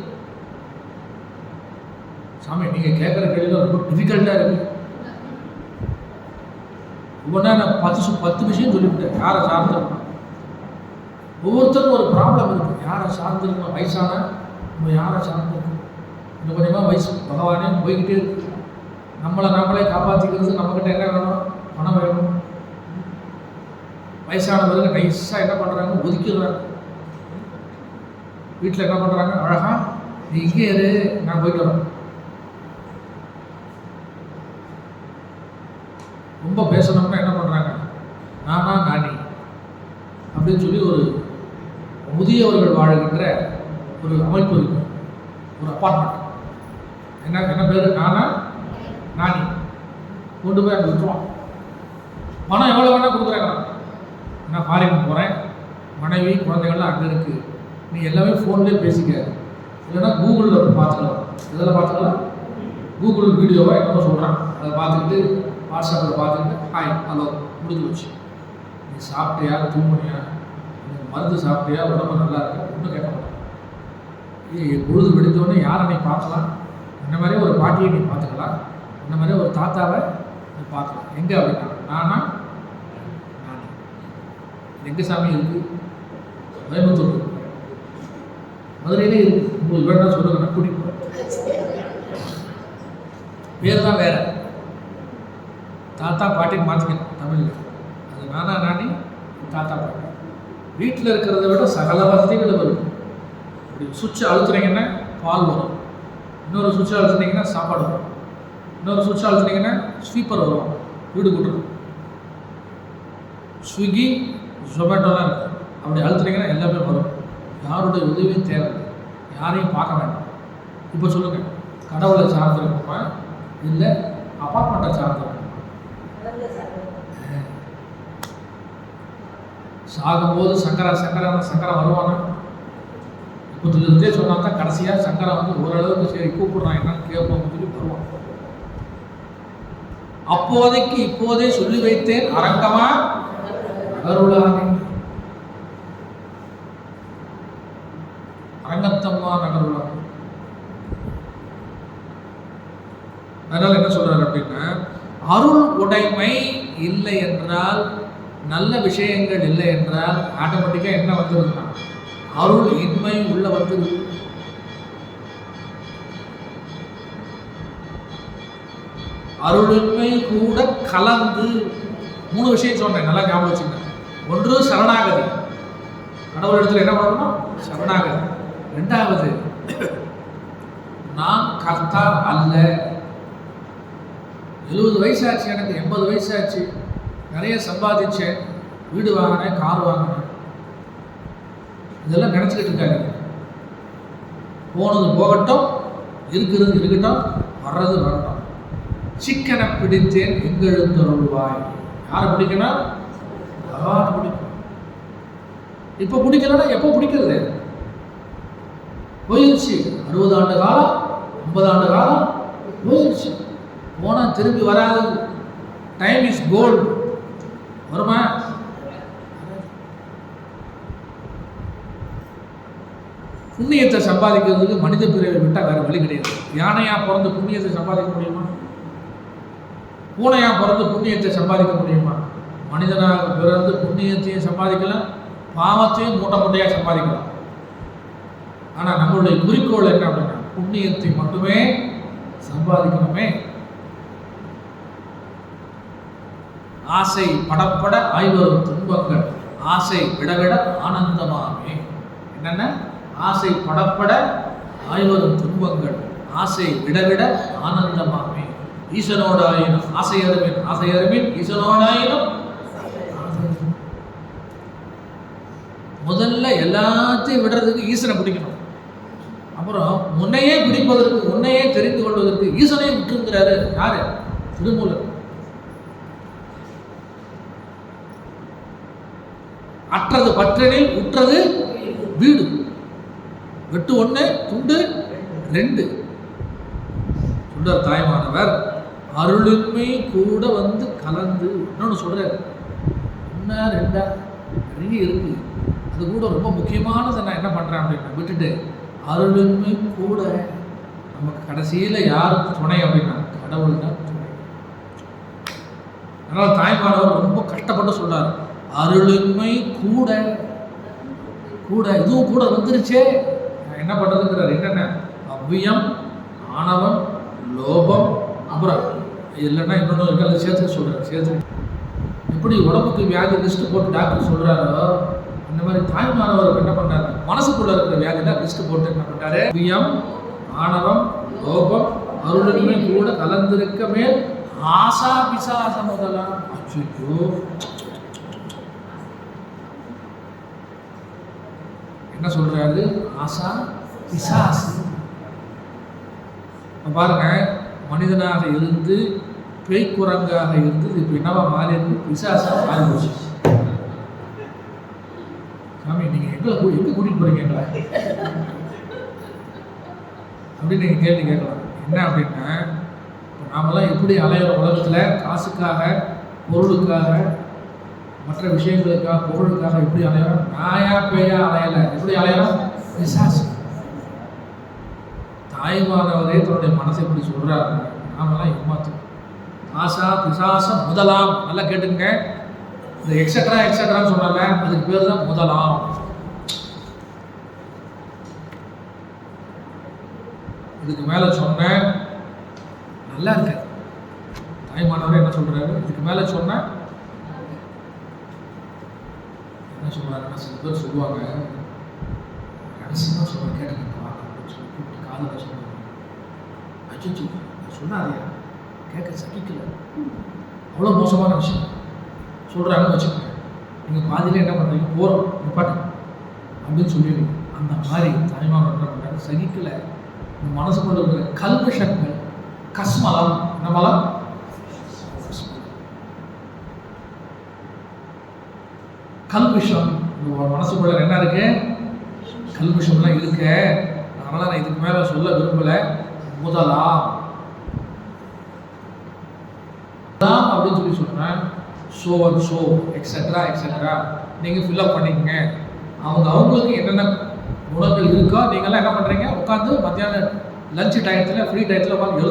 சாமி நீங்கள் கேட்குற கேள்வியில் ரொம்ப டிஃபிகல்ட்டாக இருக்கு. ஒவ்வொன்றா நான் 10 விஷயம் சொல்லிவிட்டேன். யாரை சார்ந்திருக்கணும்? ஒவ்வொருத்தருக்கும் ஒரு ப்ராப்ளம் இருக்குது. யாரை சார்ந்திருக்கணும்? வயசான நம்ம யாரை சார்ந்திருக்கணும்? இன்னும் கொஞ்சமாக வயசு பகவானே போய்கிட்டே இருக்கு. நம்மளை நம்மளே காப்பாற்றிக்கிறது நம்மக்கிட்ட என்ன வேணும்? பணம் வேணும். வயசானவர்கள் நைஸாக என்ன பண்ணுறாங்க? ஒதுக்கிடுறாங்க. வீட்டில் என்ன பண்ணுறாங்க? அழகா நீ இங்கே இரு, நான் போயிட்டு வரேன். ரொம்ப பேசணும்னா என்ன பண்ணுறாங்க? நானா நானி அப்படின்னு சொல்லி ஒரு முதியவர்கள் வாழ்கின்ற ஒரு அமைப்பு இருக்கு, ஒரு அப்பார்ட்மெண்ட். என்ன பேர்? நானா நானி. கொண்டு போய் அங்கே விட்டுருவான். பணம் எவ்வளோ வேணால் கொடுக்குறாங்க. நான் ஃபாரின் போகிறேன், மனைவி குழந்தைகள்லாம் அங்கே இருக்குது, நீ எல்லாமே ஃபோன்லேயே பேசிக்க, இல்லைன்னா கூகுளில் பார்த்துக்கலாம். இதெல்லாம் பார்த்துக்கலாம். கூகுள் வீடியோவாக என்னமோ சொல்கிறான், அதை பார்த்துக்கிட்டு வாட்ஸ்அப்பில் பார்த்துக்கிட்டு ஹாய் ஹலோ முடிஞ்சு வச்சு. நீ சாப்பிட்டியா, தூங்குனியா, மருந்து சாப்பிட்டியா, உடம்பு நல்லா இருக்கா, ஒன்றும் கேட்க மாட்டேன். பொழுது வெடித்தோடனே யாரை நீ பார்க்கலாம்? இந்த மாதிரியே ஒரு பாட்டியை நீ பார்த்துக்கலாம், இந்த மாதிரியே ஒரு தாத்தாவை நீ பார்க்கலாம். எங்கே அப்படின்னா நானா நான். எங்கே சாமி இருக்குது? கோயம்புத்தூர் இருக்கு, மதுரையிலே இருக்குது. உங்களுக்கு வேணா சொல்லுங்க, நான் கூட்டிகிட்டு போகிறேன். பேர் தான் வேறு. தாத்தா பாட்டின்னு மாற்றிக்கணும் தமிழில். அது நானா நானி, தாத்தா பாட்டி. வீட்டில் இருக்கிறத விட சகல வசதிகள் வரும். அப்படி சுவிட்சை அழுத்துனீங்கன்னா பால் வரும், இன்னொரு சுவிட்சை அழுத்துனீங்கன்னா சாப்பாடு வரும், இன்னொரு சுவிட்சை அழுத்துனீங்கன்னா ஸ்வீப்பர் வரும், வீடு கூட்டணும். ஸ்விக்கி ஜொமேட்டோலாம் இருக்குது. அப்படி அழுத்துனீங்கன்னா எல்லாமே வரும். யாருடைய உதவியும் தேவை, யாரையும் பார்க்க வேண்டாம். இப்போ சொல்லுங்கள், கடவுளை சார்ந்திருக்கோமா இல்லை அப்பார்ட்மெண்ட்டை சார்ந்திருக்கோமா? சாகும்போது சங்கரன் வருவானா? இப்போ இருந்தே சொன்னா தான் கடைசியாக சங்கரன் வந்து ஓரளவுக்கு சரி கூப்பிடுறான் என்னன்னு கேட்போம் சொல்லி வருவான். அப்போதைக்கு இப்போதே சொல்லி வைத்தேன் அரங்கமா நகருளானே, அரங்கத்தம்மா நகருளானே. அதனால என்ன சொல்றாரு அப்படின்னா, அருள் உடைமை இல்லை என்றால், நல்ல விஷயங்கள் இல்லை என்றால் ஆட்டோமேட்டிக்காக என்ன வந்துருதுன்னா அருள் இன்மை உள்ள வந்துருது. அருளின்மை கூட கலந்து 3 விஷயம் சொன்னேன், நல்லா ஞாபகம் வச்சுங்க. ஒன்று சரணாகதி, கடவுள் இடத்துல என்ன பண்ணணும்? சரணாகதி. 2வது நான் கர்த்தா அல்ல. 70 வயசாச்சு, எனக்கு 80 வயசாச்சு, நிறைய சம்பாதிச்சேன், வீடு வாங்கினேன், கார் வாங்கினேன், இதெல்லாம் நினச்சிக்கிட்டு இருக்காங்க. போனது போகட்டும், இருக்கிறது இருக்கட்டும், வர்றது வரட்டும். சிக்கனை பிடித்தேன் எங்கெழுந்தருள்வாய். யாரை பிடிக்கணும்? பகவானை பிடிக்கும். இப்போ பிடிக்கலன்னா எப்போ பிடிக்கிறது? போயிடுச்சு. 60 ஆண்டு காலம், 50 ஆண்டு காலம் போயிடுச்சு. போனால் திரும்பி வராது. Time is gold. வருமா? புண்ணியத்தை சம்பாதிக்கிறதுக்கு மனித பிறவை விட்டால் வேறு வழி கிடையாது. யானையா பிறந்து புண்ணியத்தை சம்பாதிக்க முடியுமா? பூனையா பிறந்து புண்ணியத்தை சம்பாதிக்க முடியுமா? மனிதனாக பிறந்து புண்ணியத்தையும் சம்பாதிக்கலாம், பாவத்தையும் மூட்டை மூட்டையாக சம்பாதிக்கலாம். ஆனால் நம்மளுடைய குறிக்கோள் என்ன அப்படின்னா, புண்ணியத்தை மட்டுமே சம்பாதிக்கணுமே. ஆசை படப்பட ஆய்வரும் துன்பங்கள், ஆசை விடவிட ஆனந்தமாமே. என்னென்ன? ஆசை படப்பட ஆய்வரும் துன்பங்கள், ஆசை விடவிட ஆனந்தமாமே. ஈசனோடாயினும் ஆசை அருமின், ஆசை அருமின் ஈசனோடாயினும். முதல்ல எல்லாத்தையும் விடுறதுக்கு ஈசனை பிடிக்கணும். அப்புறம் உன்னையே பிடிப்பதற்கு, உன்னையே தெரிந்து கொள்வதற்கு ஈசனையும் விட்டுருக்கிறாரு. யாரு? திருமூலர். அற்றது பற்றனில் உற்றது வீடு. வெட்டு 1 துண்டு 2. சுந்தர் தாய்மானவர் அருளின்மை கூட வந்து கலந்து இன்னொன்று சொல்றாரு. 1 2 நிறைய இருக்கு. அது கூட ரொம்ப முக்கியமானதை நான் என்ன பண்றேன் அப்படின்னா விட்டுட்டு, அருளின்மை கூட நமக்கு கடைசியில் யார் துணை அப்படின்னா கடவுள் தான் துணை. அதனால தாய்மானவர் ரொம்ப கஷ்டப்பட்டு சொல்றாரு, அருளின்மை கூட கூட இதுவும் கூட வந்துருச்சே, என்ன பண்றதுங்கிறார். என்னென்ன? அவ்வியம், ஆணவம், லோபம், அப்புறம் இல்லைன்னா இன்னொன்று இருக்கு, அதை சேர்த்து சொல்றாரு. சேர்த்து எப்படி உடம்புக்கு வியாதி லிஸ்ட் போட்டு டாக்டர் சொல்றாரோ, அந்த மாதிரி தாய்மானவருக்கு என்ன பண்றாரு, மனசுக்குள்ள இருக்கிற வியாதியில லிஸ்ட் போட்டு என்ன பண்றாரு, அவ்வியம், ஆணவம், லோபம், அருளின்மை கூட கலந்திருக்க மேல் ஆசா பிசாச முதலாம். அச்சோ, என்ன சொல்றாரு? ஆசா பிசாசு. பாருங்க, மனிதனாக இருந்து பேய்க்குரங்காக இருந்து இப்போ என்னவா மாறி இருக்கு? பிசாசா மாறி போச்சு. சாமி, நீங்க எங்க கூட்டிட்டு போறீங்க எங்களை அப்படின்னு நீங்க கேள்வி கேட்கலாம். என்ன அப்படின்னா, நாமெல்லாம் எப்படி அலையிற உலகத்துல காசுக்காக, பொருளுக்காக, மற்ற விஷயங்களுக்காக, பொருளுக்காக எப்படி அலையிறோம்? நாயா பேயா அலையல. எப்படி அலையிறோம்? பிசாசு. தாய்மானவரே தன்னுடைய மனசை எப்படி சொல்றாரு, நாமெல்லாம் ஏமாத்தோம். ஆசா பிசாசம் முதலாம். நல்லா கேட்டுங்க. இந்த எக்ஸட்ரா எக்ஸட்ரான்னு சொன்னாங்க, அதுக்கு பேர் தான் முதலாம். இதுக்கு மேல சொன்ன நல்லா இருக்கு. தாய்மானவரே என்ன சொல்றாரு? இதுக்கு மேல சொன்ன என்ன சொல்றாருன்னா, சில பேர் சொல்லுவாங்க, ரகசியமா சொல்ல கேட்டுக்கா அப்படின்னு சொல்லி கூப்பிட்டு காதல சொல்லுவாங்க. அச்சோ சொன்னாரியா, கேட்க சகிக்கல, அவ்வளோ மோசமான விஷயம் சொல்கிறாங்கன்னு வச்சுக்கோங்க. நீங்கள் பாதியில் என்ன பண்ணுறீங்க, போகிறோம் நிப்பாட்டு அப்படின்னு சொல்லிடுங்க. அந்த மாதிரி தாய்மானவர் என்ன பண்ணுறாங்க, சகிக்கலை. இந்த மனசுக்குள்ள இருக்கிற கல்விஷங்கள், கஸ்மலம், என்ன மலம்? கல்விஷம். இந்த மனசுக்குள்ள என்ன இருக்கு? கல்விஷம்லாம் இருக்கு. அதனால் நான் இதுக்கு மேலே சொல்ல விரும்பலை. முதலாம் அப்படின்னு சொல்லி சொன்னேன். Show and show extra extra நீங்கள் ஃபில்அப் பண்ணிக்கங்க. அவங்களுக்கு என்னென்ன குணங்கள் இருக்கோ நீங்கள்லாம் என்ன பண்ணுறீங்க, உட்காந்து மத்தியானம் லஞ்சு டயத்தில், ஃப்ரீ டயத்தில் உட்காந்து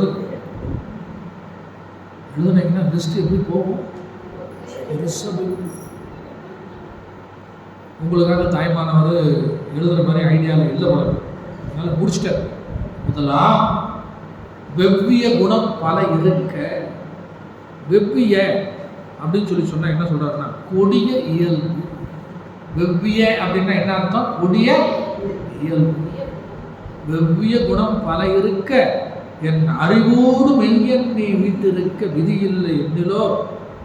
எழுதுனீங்கன்னா லிஸ்ட் எப்படி போகும்? உங்களுக்காக தாய்மானவர் எழுதுகிற மாதிரி ஐடியாவில் எழுதப்படாது. அதனால் முடிச்சுட்டார். முதலாம் வெவ்விய குணம் பல இருக்க. வெவ்விய அப்படின்னு சொல்லி சொன்னால் என்ன சொல்கிறாருன்னா, கொடிய இயல்பு. வெவ்விய அப்படின்னா என்ன அர்த்தம்? கொடிய இயல்பு. வெவ்விய குணம் பல இருக்க, என் அறிவோடு மெய்யன் நீ வீட்டிருக்க விதியில்லை என்னிலோ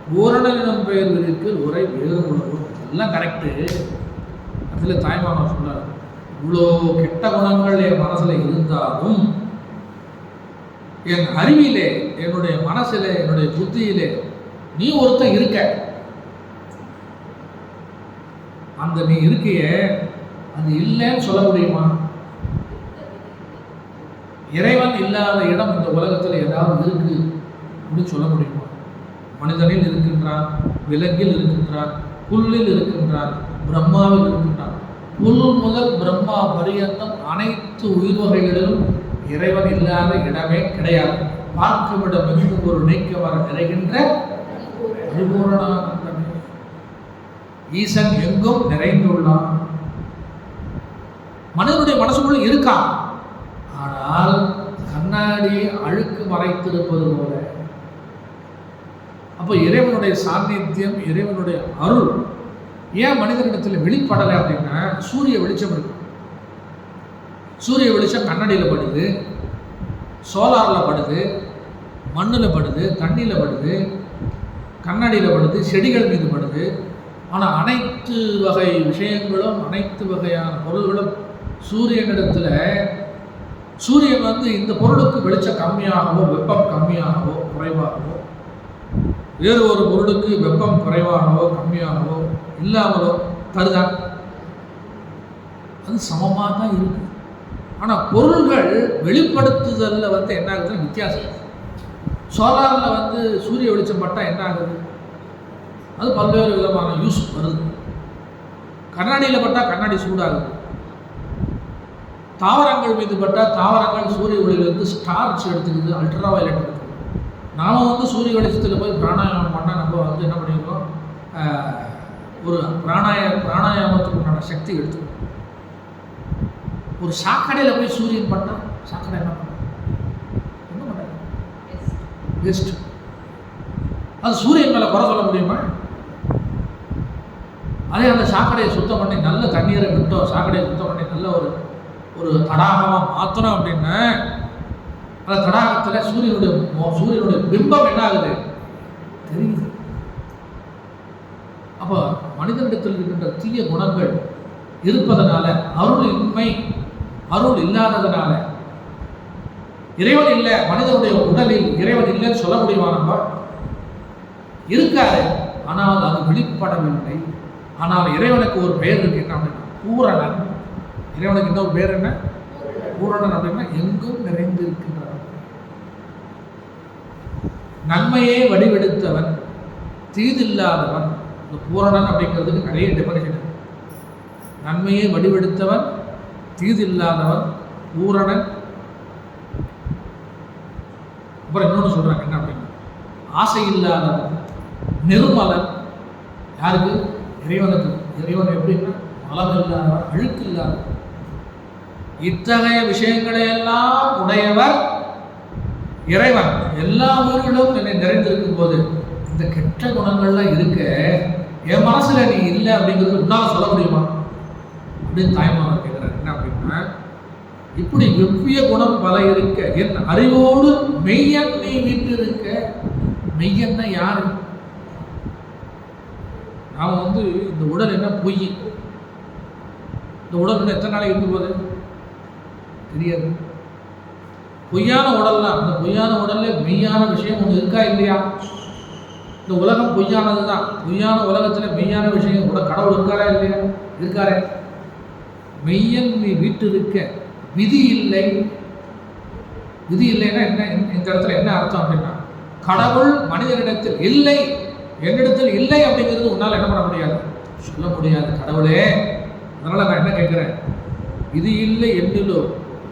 பூரணன் எனும் பெயர் விரிக்கு உரை வேறு உலகம். எல்லாம் கரெக்டு. அதில் தாய்மானவர் சொன்னார், இவ்வளோ கெட்ட குணங்கள் என் மனசில் இருந்தாலும் என் அறிவிலே, என்னுடைய மனசில், என்னுடைய புத்தியிலே நீ ஒருத்தன் இருக்க. அந்த நீ இருக்கைய அது இல்லைன்னு சொல்ல முடியுமா? இறைவன் இல்லாத இடம் இந்த உலகத்தில் ஏதாவது இருக்கு அப்படின்னு சொல்ல முடியுமா? மனிதனில் இருக்கின்றான், விலங்கில் இருக்கின்றான், புல்லில் இருக்கின்றான், பிரம்மாவில் இருக்கின்றான். புல் முதல் பிரம்மா பரியந்தம் அனைத்து உயிர் வகைகளிலும் இறைவன் இல்லாத இடமே கிடையாது. பார்க்குமிடம் மிகுந்த ஒரு நீக்க வர நிறைகின்ற பரிபூரணானந்தமே. ஈசன் எங்கும் நிறைந்துள்ளான். மனிதனுடைய மனசுக்குள்ள இருக்கான். ஆனால் கண்ணாடி அழுக்கு மறைத்திருப்பது போல. அப்போ இறைவனுடைய சாநித்தியம், இறைவனுடைய அருள் ஏன் மனிதனிடத்தில் வெளிப்படலை அப்படின்னா, சூரிய வெளிச்சம் இருக்கு. சூரிய வெளிச்சம் கண்ணாடியில் படுது, சோலாரில் படுது, மண்ணில் படுது, தண்ணியில் படுது, கண்ணாடியில் படுது, செடிகள் மீது படுது. ஆனால் அனைத்து வகை விஷயங்களும், அனைத்து வகையான பொருள்களும் சூரியனிடத்தில், சூரியன் இந்த பொருளுக்கு வெளிச்சம் கம்மியாகவோ, வெப்பம் கம்மியாகவோ, குறைவாகவோ, வேறு ஒரு பொருளுக்கு வெப்பம் குறைவாகவோ, கம்மியாகவோ, இல்லாமலோ தருதா? அது சமமாக தான் இருக்கு. ஆனால் பொருள்கள் வெளிப்படுத்துதலில் என்ன ஆகுதுன்னா வித்தியாசம். சோலாரில் சூரிய வெளிச்சம் பட்டால் என்ன ஆகுது? அது பல்வேறு விதமான யூஸ் வருது. கண்ணாடியில் பட்டால் கண்ணாடி சூடாகுது. தாவரங்கள் மீது பட்டால் தாவரங்கள் சூரிய ஒளியிலிருந்து ஸ்டார்ச் எடுத்துக்குது, அல்ட்ரா வயலட் எடுத்துக்குது. நாம் சூரிய வெளிச்சத்தில் போய் பிராணாயாமம் பண்ணால் நம்ம என்ன பண்ணியிருக்கோம்? ஒரு பிராணாயாமத்துக்கு உண்டான சக்தி எடுத்துக்கணும். ஒரு சாக்கடையில் போய் சூரியன் பட்டால் சாக்கடை என்ன பண்ண வேஸ்ட். அது சூரியன் மேலே குறை சொல்ல முடியுமா? அதே அந்த சாக்கடையை சுத்தம் பண்ணி நல்ல தண்ணீரை விட்டோம், சாக்கடையை சுத்தம் பண்ணி நல்ல ஒரு தடாகமாக மாற்றணும் அப்படின்னா, அந்த தடாகத்தில் சூரியனுடைய பிம்பம் என்ன ஆகுது தெரியுது. அப்போ மனிதனிடத்தில் இருக்கின்ற தீய குணங்கள் இருப்பதனால, அருள் இல்லாததுனால, இறைவன் இல்லை, மனிதனுடைய உடலில் இறைவன் இல்லைன்னு சொல்ல முடியுமா? நம்ம இருக்காரு, ஆனால் அது வெளிப்படவில்லை. ஆனால் இறைவனுக்கு ஒரு பெயர் இருக்கு. என்ன அப்படின்னா பூரணன். இறைவனுக்கு இன்னொரு பேர் என்ன? பூரணன். அப்படின்னா எங்கும் நிறைந்து இருக்கின்றவன், நன்மையே வடிவெடுத்தவன், தீதில்லாதவன். இந்த பூரணன் அப்படிங்கிறதுக்கு நிறைய டெஃபனிஷன். நன்மையை வடிவெடுத்தவன், தீதில்லாதவன், பூரணன். அப்புறம் இன்னொன்று சொல்றாங்க, என்ன அப்படின்னா ஆசை இல்லாதவன், நிர்மலன். யாருக்கு? இறைவனுக்கு. இறைவன் எப்படின்னா மலம் இல்லாதவன், அழுக்கு இல்லாதவன். இத்தகைய விஷயங்களை எல்லாம் உடையவர் இறைவன். எல்லா உயிர்களும் என்னை நிறைந்திருக்கும் போது இந்த கெட்ட குணங்கள்லாம் இருக்க என் மனசுல நீ இல்லை அப்படிங்கிறது உன்னால சொல்ல முடியுமா அப்படின்னு தாய்மானவர் கேட்கிறார். என்ன அப்படின்னா, இப்படி வெவ்விய குணம் பல இருக்க என் அறிவோடு மெய்யன் நீ வீட்டு இருக்க. மெய்யன்னா யாரு? நாம இந்த உடல் என்ன பொய். இந்த உடல் என்ன எத்தனை நாளைக்கு இருந்து போகுது தெரியாது. பொய்யான உடல்லாம். அந்த பொய்யான உடல்ல மெய்யான விஷயம் ஒன்று இருக்கா இல்லையா? இந்த உலகம் பொய்யானது தான். பொய்யான உலகத்தில் மெய்யான விஷயம் கூட கடவுள் இருக்காரா இல்லையா? இருக்காரே. மெய்யன் நீ வீட்டு இருக்க விதி இல்லை. விதி இல்லைன்னா என்ன? இந்த இடத்துல என்ன அர்த்தம் அப்படின்னா, கடவுள் மனிதனிடத்தில் இல்லை, என்னிடத்தில் இல்லை அப்படிங்கிறது உன்னால் என்ன பண்ண முடியாது, சொல்ல முடியாது. கடவுளே, அதனால நான் என்ன கேட்கிறேன், விதி இல்லை என்னிலோ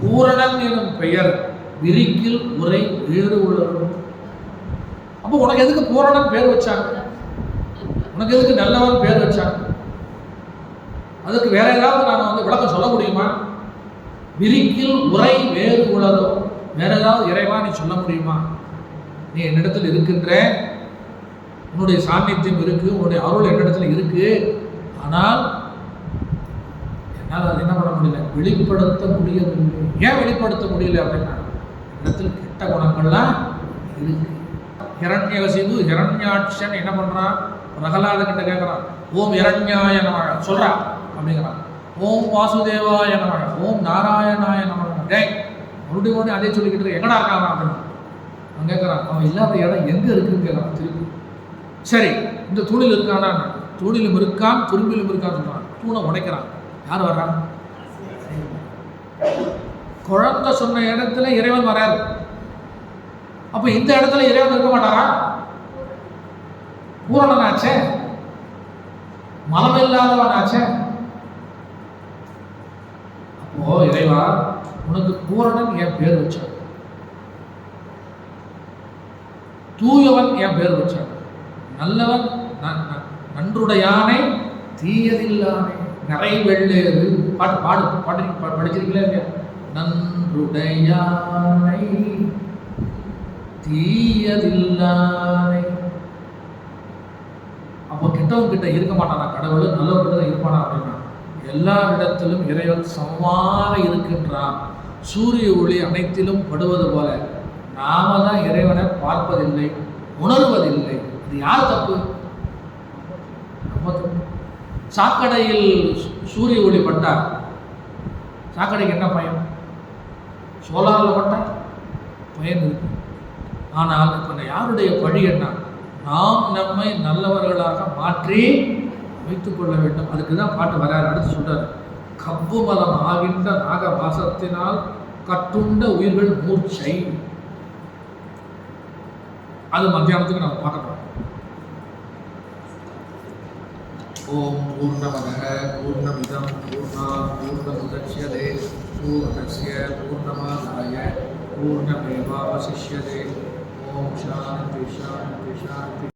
பூரணன் எனும் பெயர் விரிக்கில் உரை வேறு உலகம். அப்போ உனக்கு எதுக்கு பூரணன் பேர் வச்சாங்க? உனக்கு எதுக்கு நல்லவன் பேர் வச்சாங்க? அதுக்கு வேற ஏதாவது நான் விளக்கம் சொல்ல முடியுமா? விரிக்கில் உரை வேறு உலகம். வேற ஏதாவது இறைவா நீ சொல்ல முடியுமா? நீ என்னிடத்தில் இருக்கின்ற, உன்னுடைய சாநித்தியம் இருக்கு, உன்னுடைய அருள் என்னிடத்துல இருக்கு. ஆனால் என்னால் அது என்ன பண்ண முடியல, வெளிப்படுத்த முடியவில்லை. ஏன் வெளிப்படுத்த முடியல அப்படின்னா, இடத்துல கெட்ட குணங்கள்லாம் இருக்கு. ஹிரண்யகசிபு ஹிரண்யாட்சன் என்ன பண்ணுறான்? பிரகலாத கிட்ட கேட்குறான், ஓம் ஹிரண்யாய நமக சொல்கிறா அப்படிங்கிறான். ஓம் வாசுதேவாய நமக, ஓம் நாராயணாய நமக. டேய் மறுபடியும் அதே சொல்லிக்கிட்டு இருக்க, எங்கடா இருக்காங்க அப்படின்னு அவன் கேட்குறான். அவன் இல்லாத இடம் எங்கே இருக்குன்னு கேட்குறான் திருப்பி. சரி, இந்த தூணில் இருக்கானா? தூணிலும் இருக்கான், துரும்பிலும் இருக்கான்னு சொல்கிறான். தூணை உடைக்கிறான். யார் வர்றான்? குழந்தை சொன்ன இடத்துல இறைவன் வராது. அப்ப இந்த இடத்துல இறைவன் இருக்க மாட்டாரா? பூரணனாச்சே, மனமில்லாதவனாச்சே. அப்போ இறைவா, உனக்கு பூரணன் என் பேர் வச்சான், தூயவன் என் பேர் வச்சான், நல்லவன் நன்றுடையானை தீயதில்லானே நிறை வெள்ளேறு. பாட்டு பாடு பாட்டு படிச்சிருக்கீங்களா இல்லையா? நன்றுடையானை தீயதில்லானை. அப்போ கெட்டவன் கிட்ட இருக்க மாட்டானா கடவுள்? நல்லவன் கிட்ட இருப்பானா அப்படின்னா? எல்லா இடத்திலும் இறைவன் சமமாக இருக்கின்றான். சூரிய ஒளி அனைத்திலும் படுவது போல நாம தான் இறைவனை பார்ப்பதில்லை, உணர்வதில்லை. இது யார் தப்பு? சாக்கடையில் சூரிய ஒளி பட்டா சாக்கடைக்கு என்ன பயன்? சோலாரில் பட்டா பயன் இருக்கு. ஆனால் இப்போ யாருடைய பழி என்ன? நாம் நம்மை நல்லவர்களாக மாற்றி வைத்துக் கொள்ள வேண்டும். அதுக்கு தான் பாட்டு வராரு. அடுத்து சொல்றாரு, கப்பு மலம் ஆகின்ற நாக வாசத்தினால் கட்டுண்ட உயிர்கள் மூர்ச்சை. அது மத்தியானத்துக்கு நம்ம பார்க்கலாம். ஓம் பூர்ணமதః பூர்ணமிதம் பூர்ணாத் பூர்ணமுதச்யதே பூர்ணஸ்ய பூர்ணமாதாய பூர்ணமேவாவசிஷ்யதே. ஓம் சாந்தி சாந்தி சாந்தி.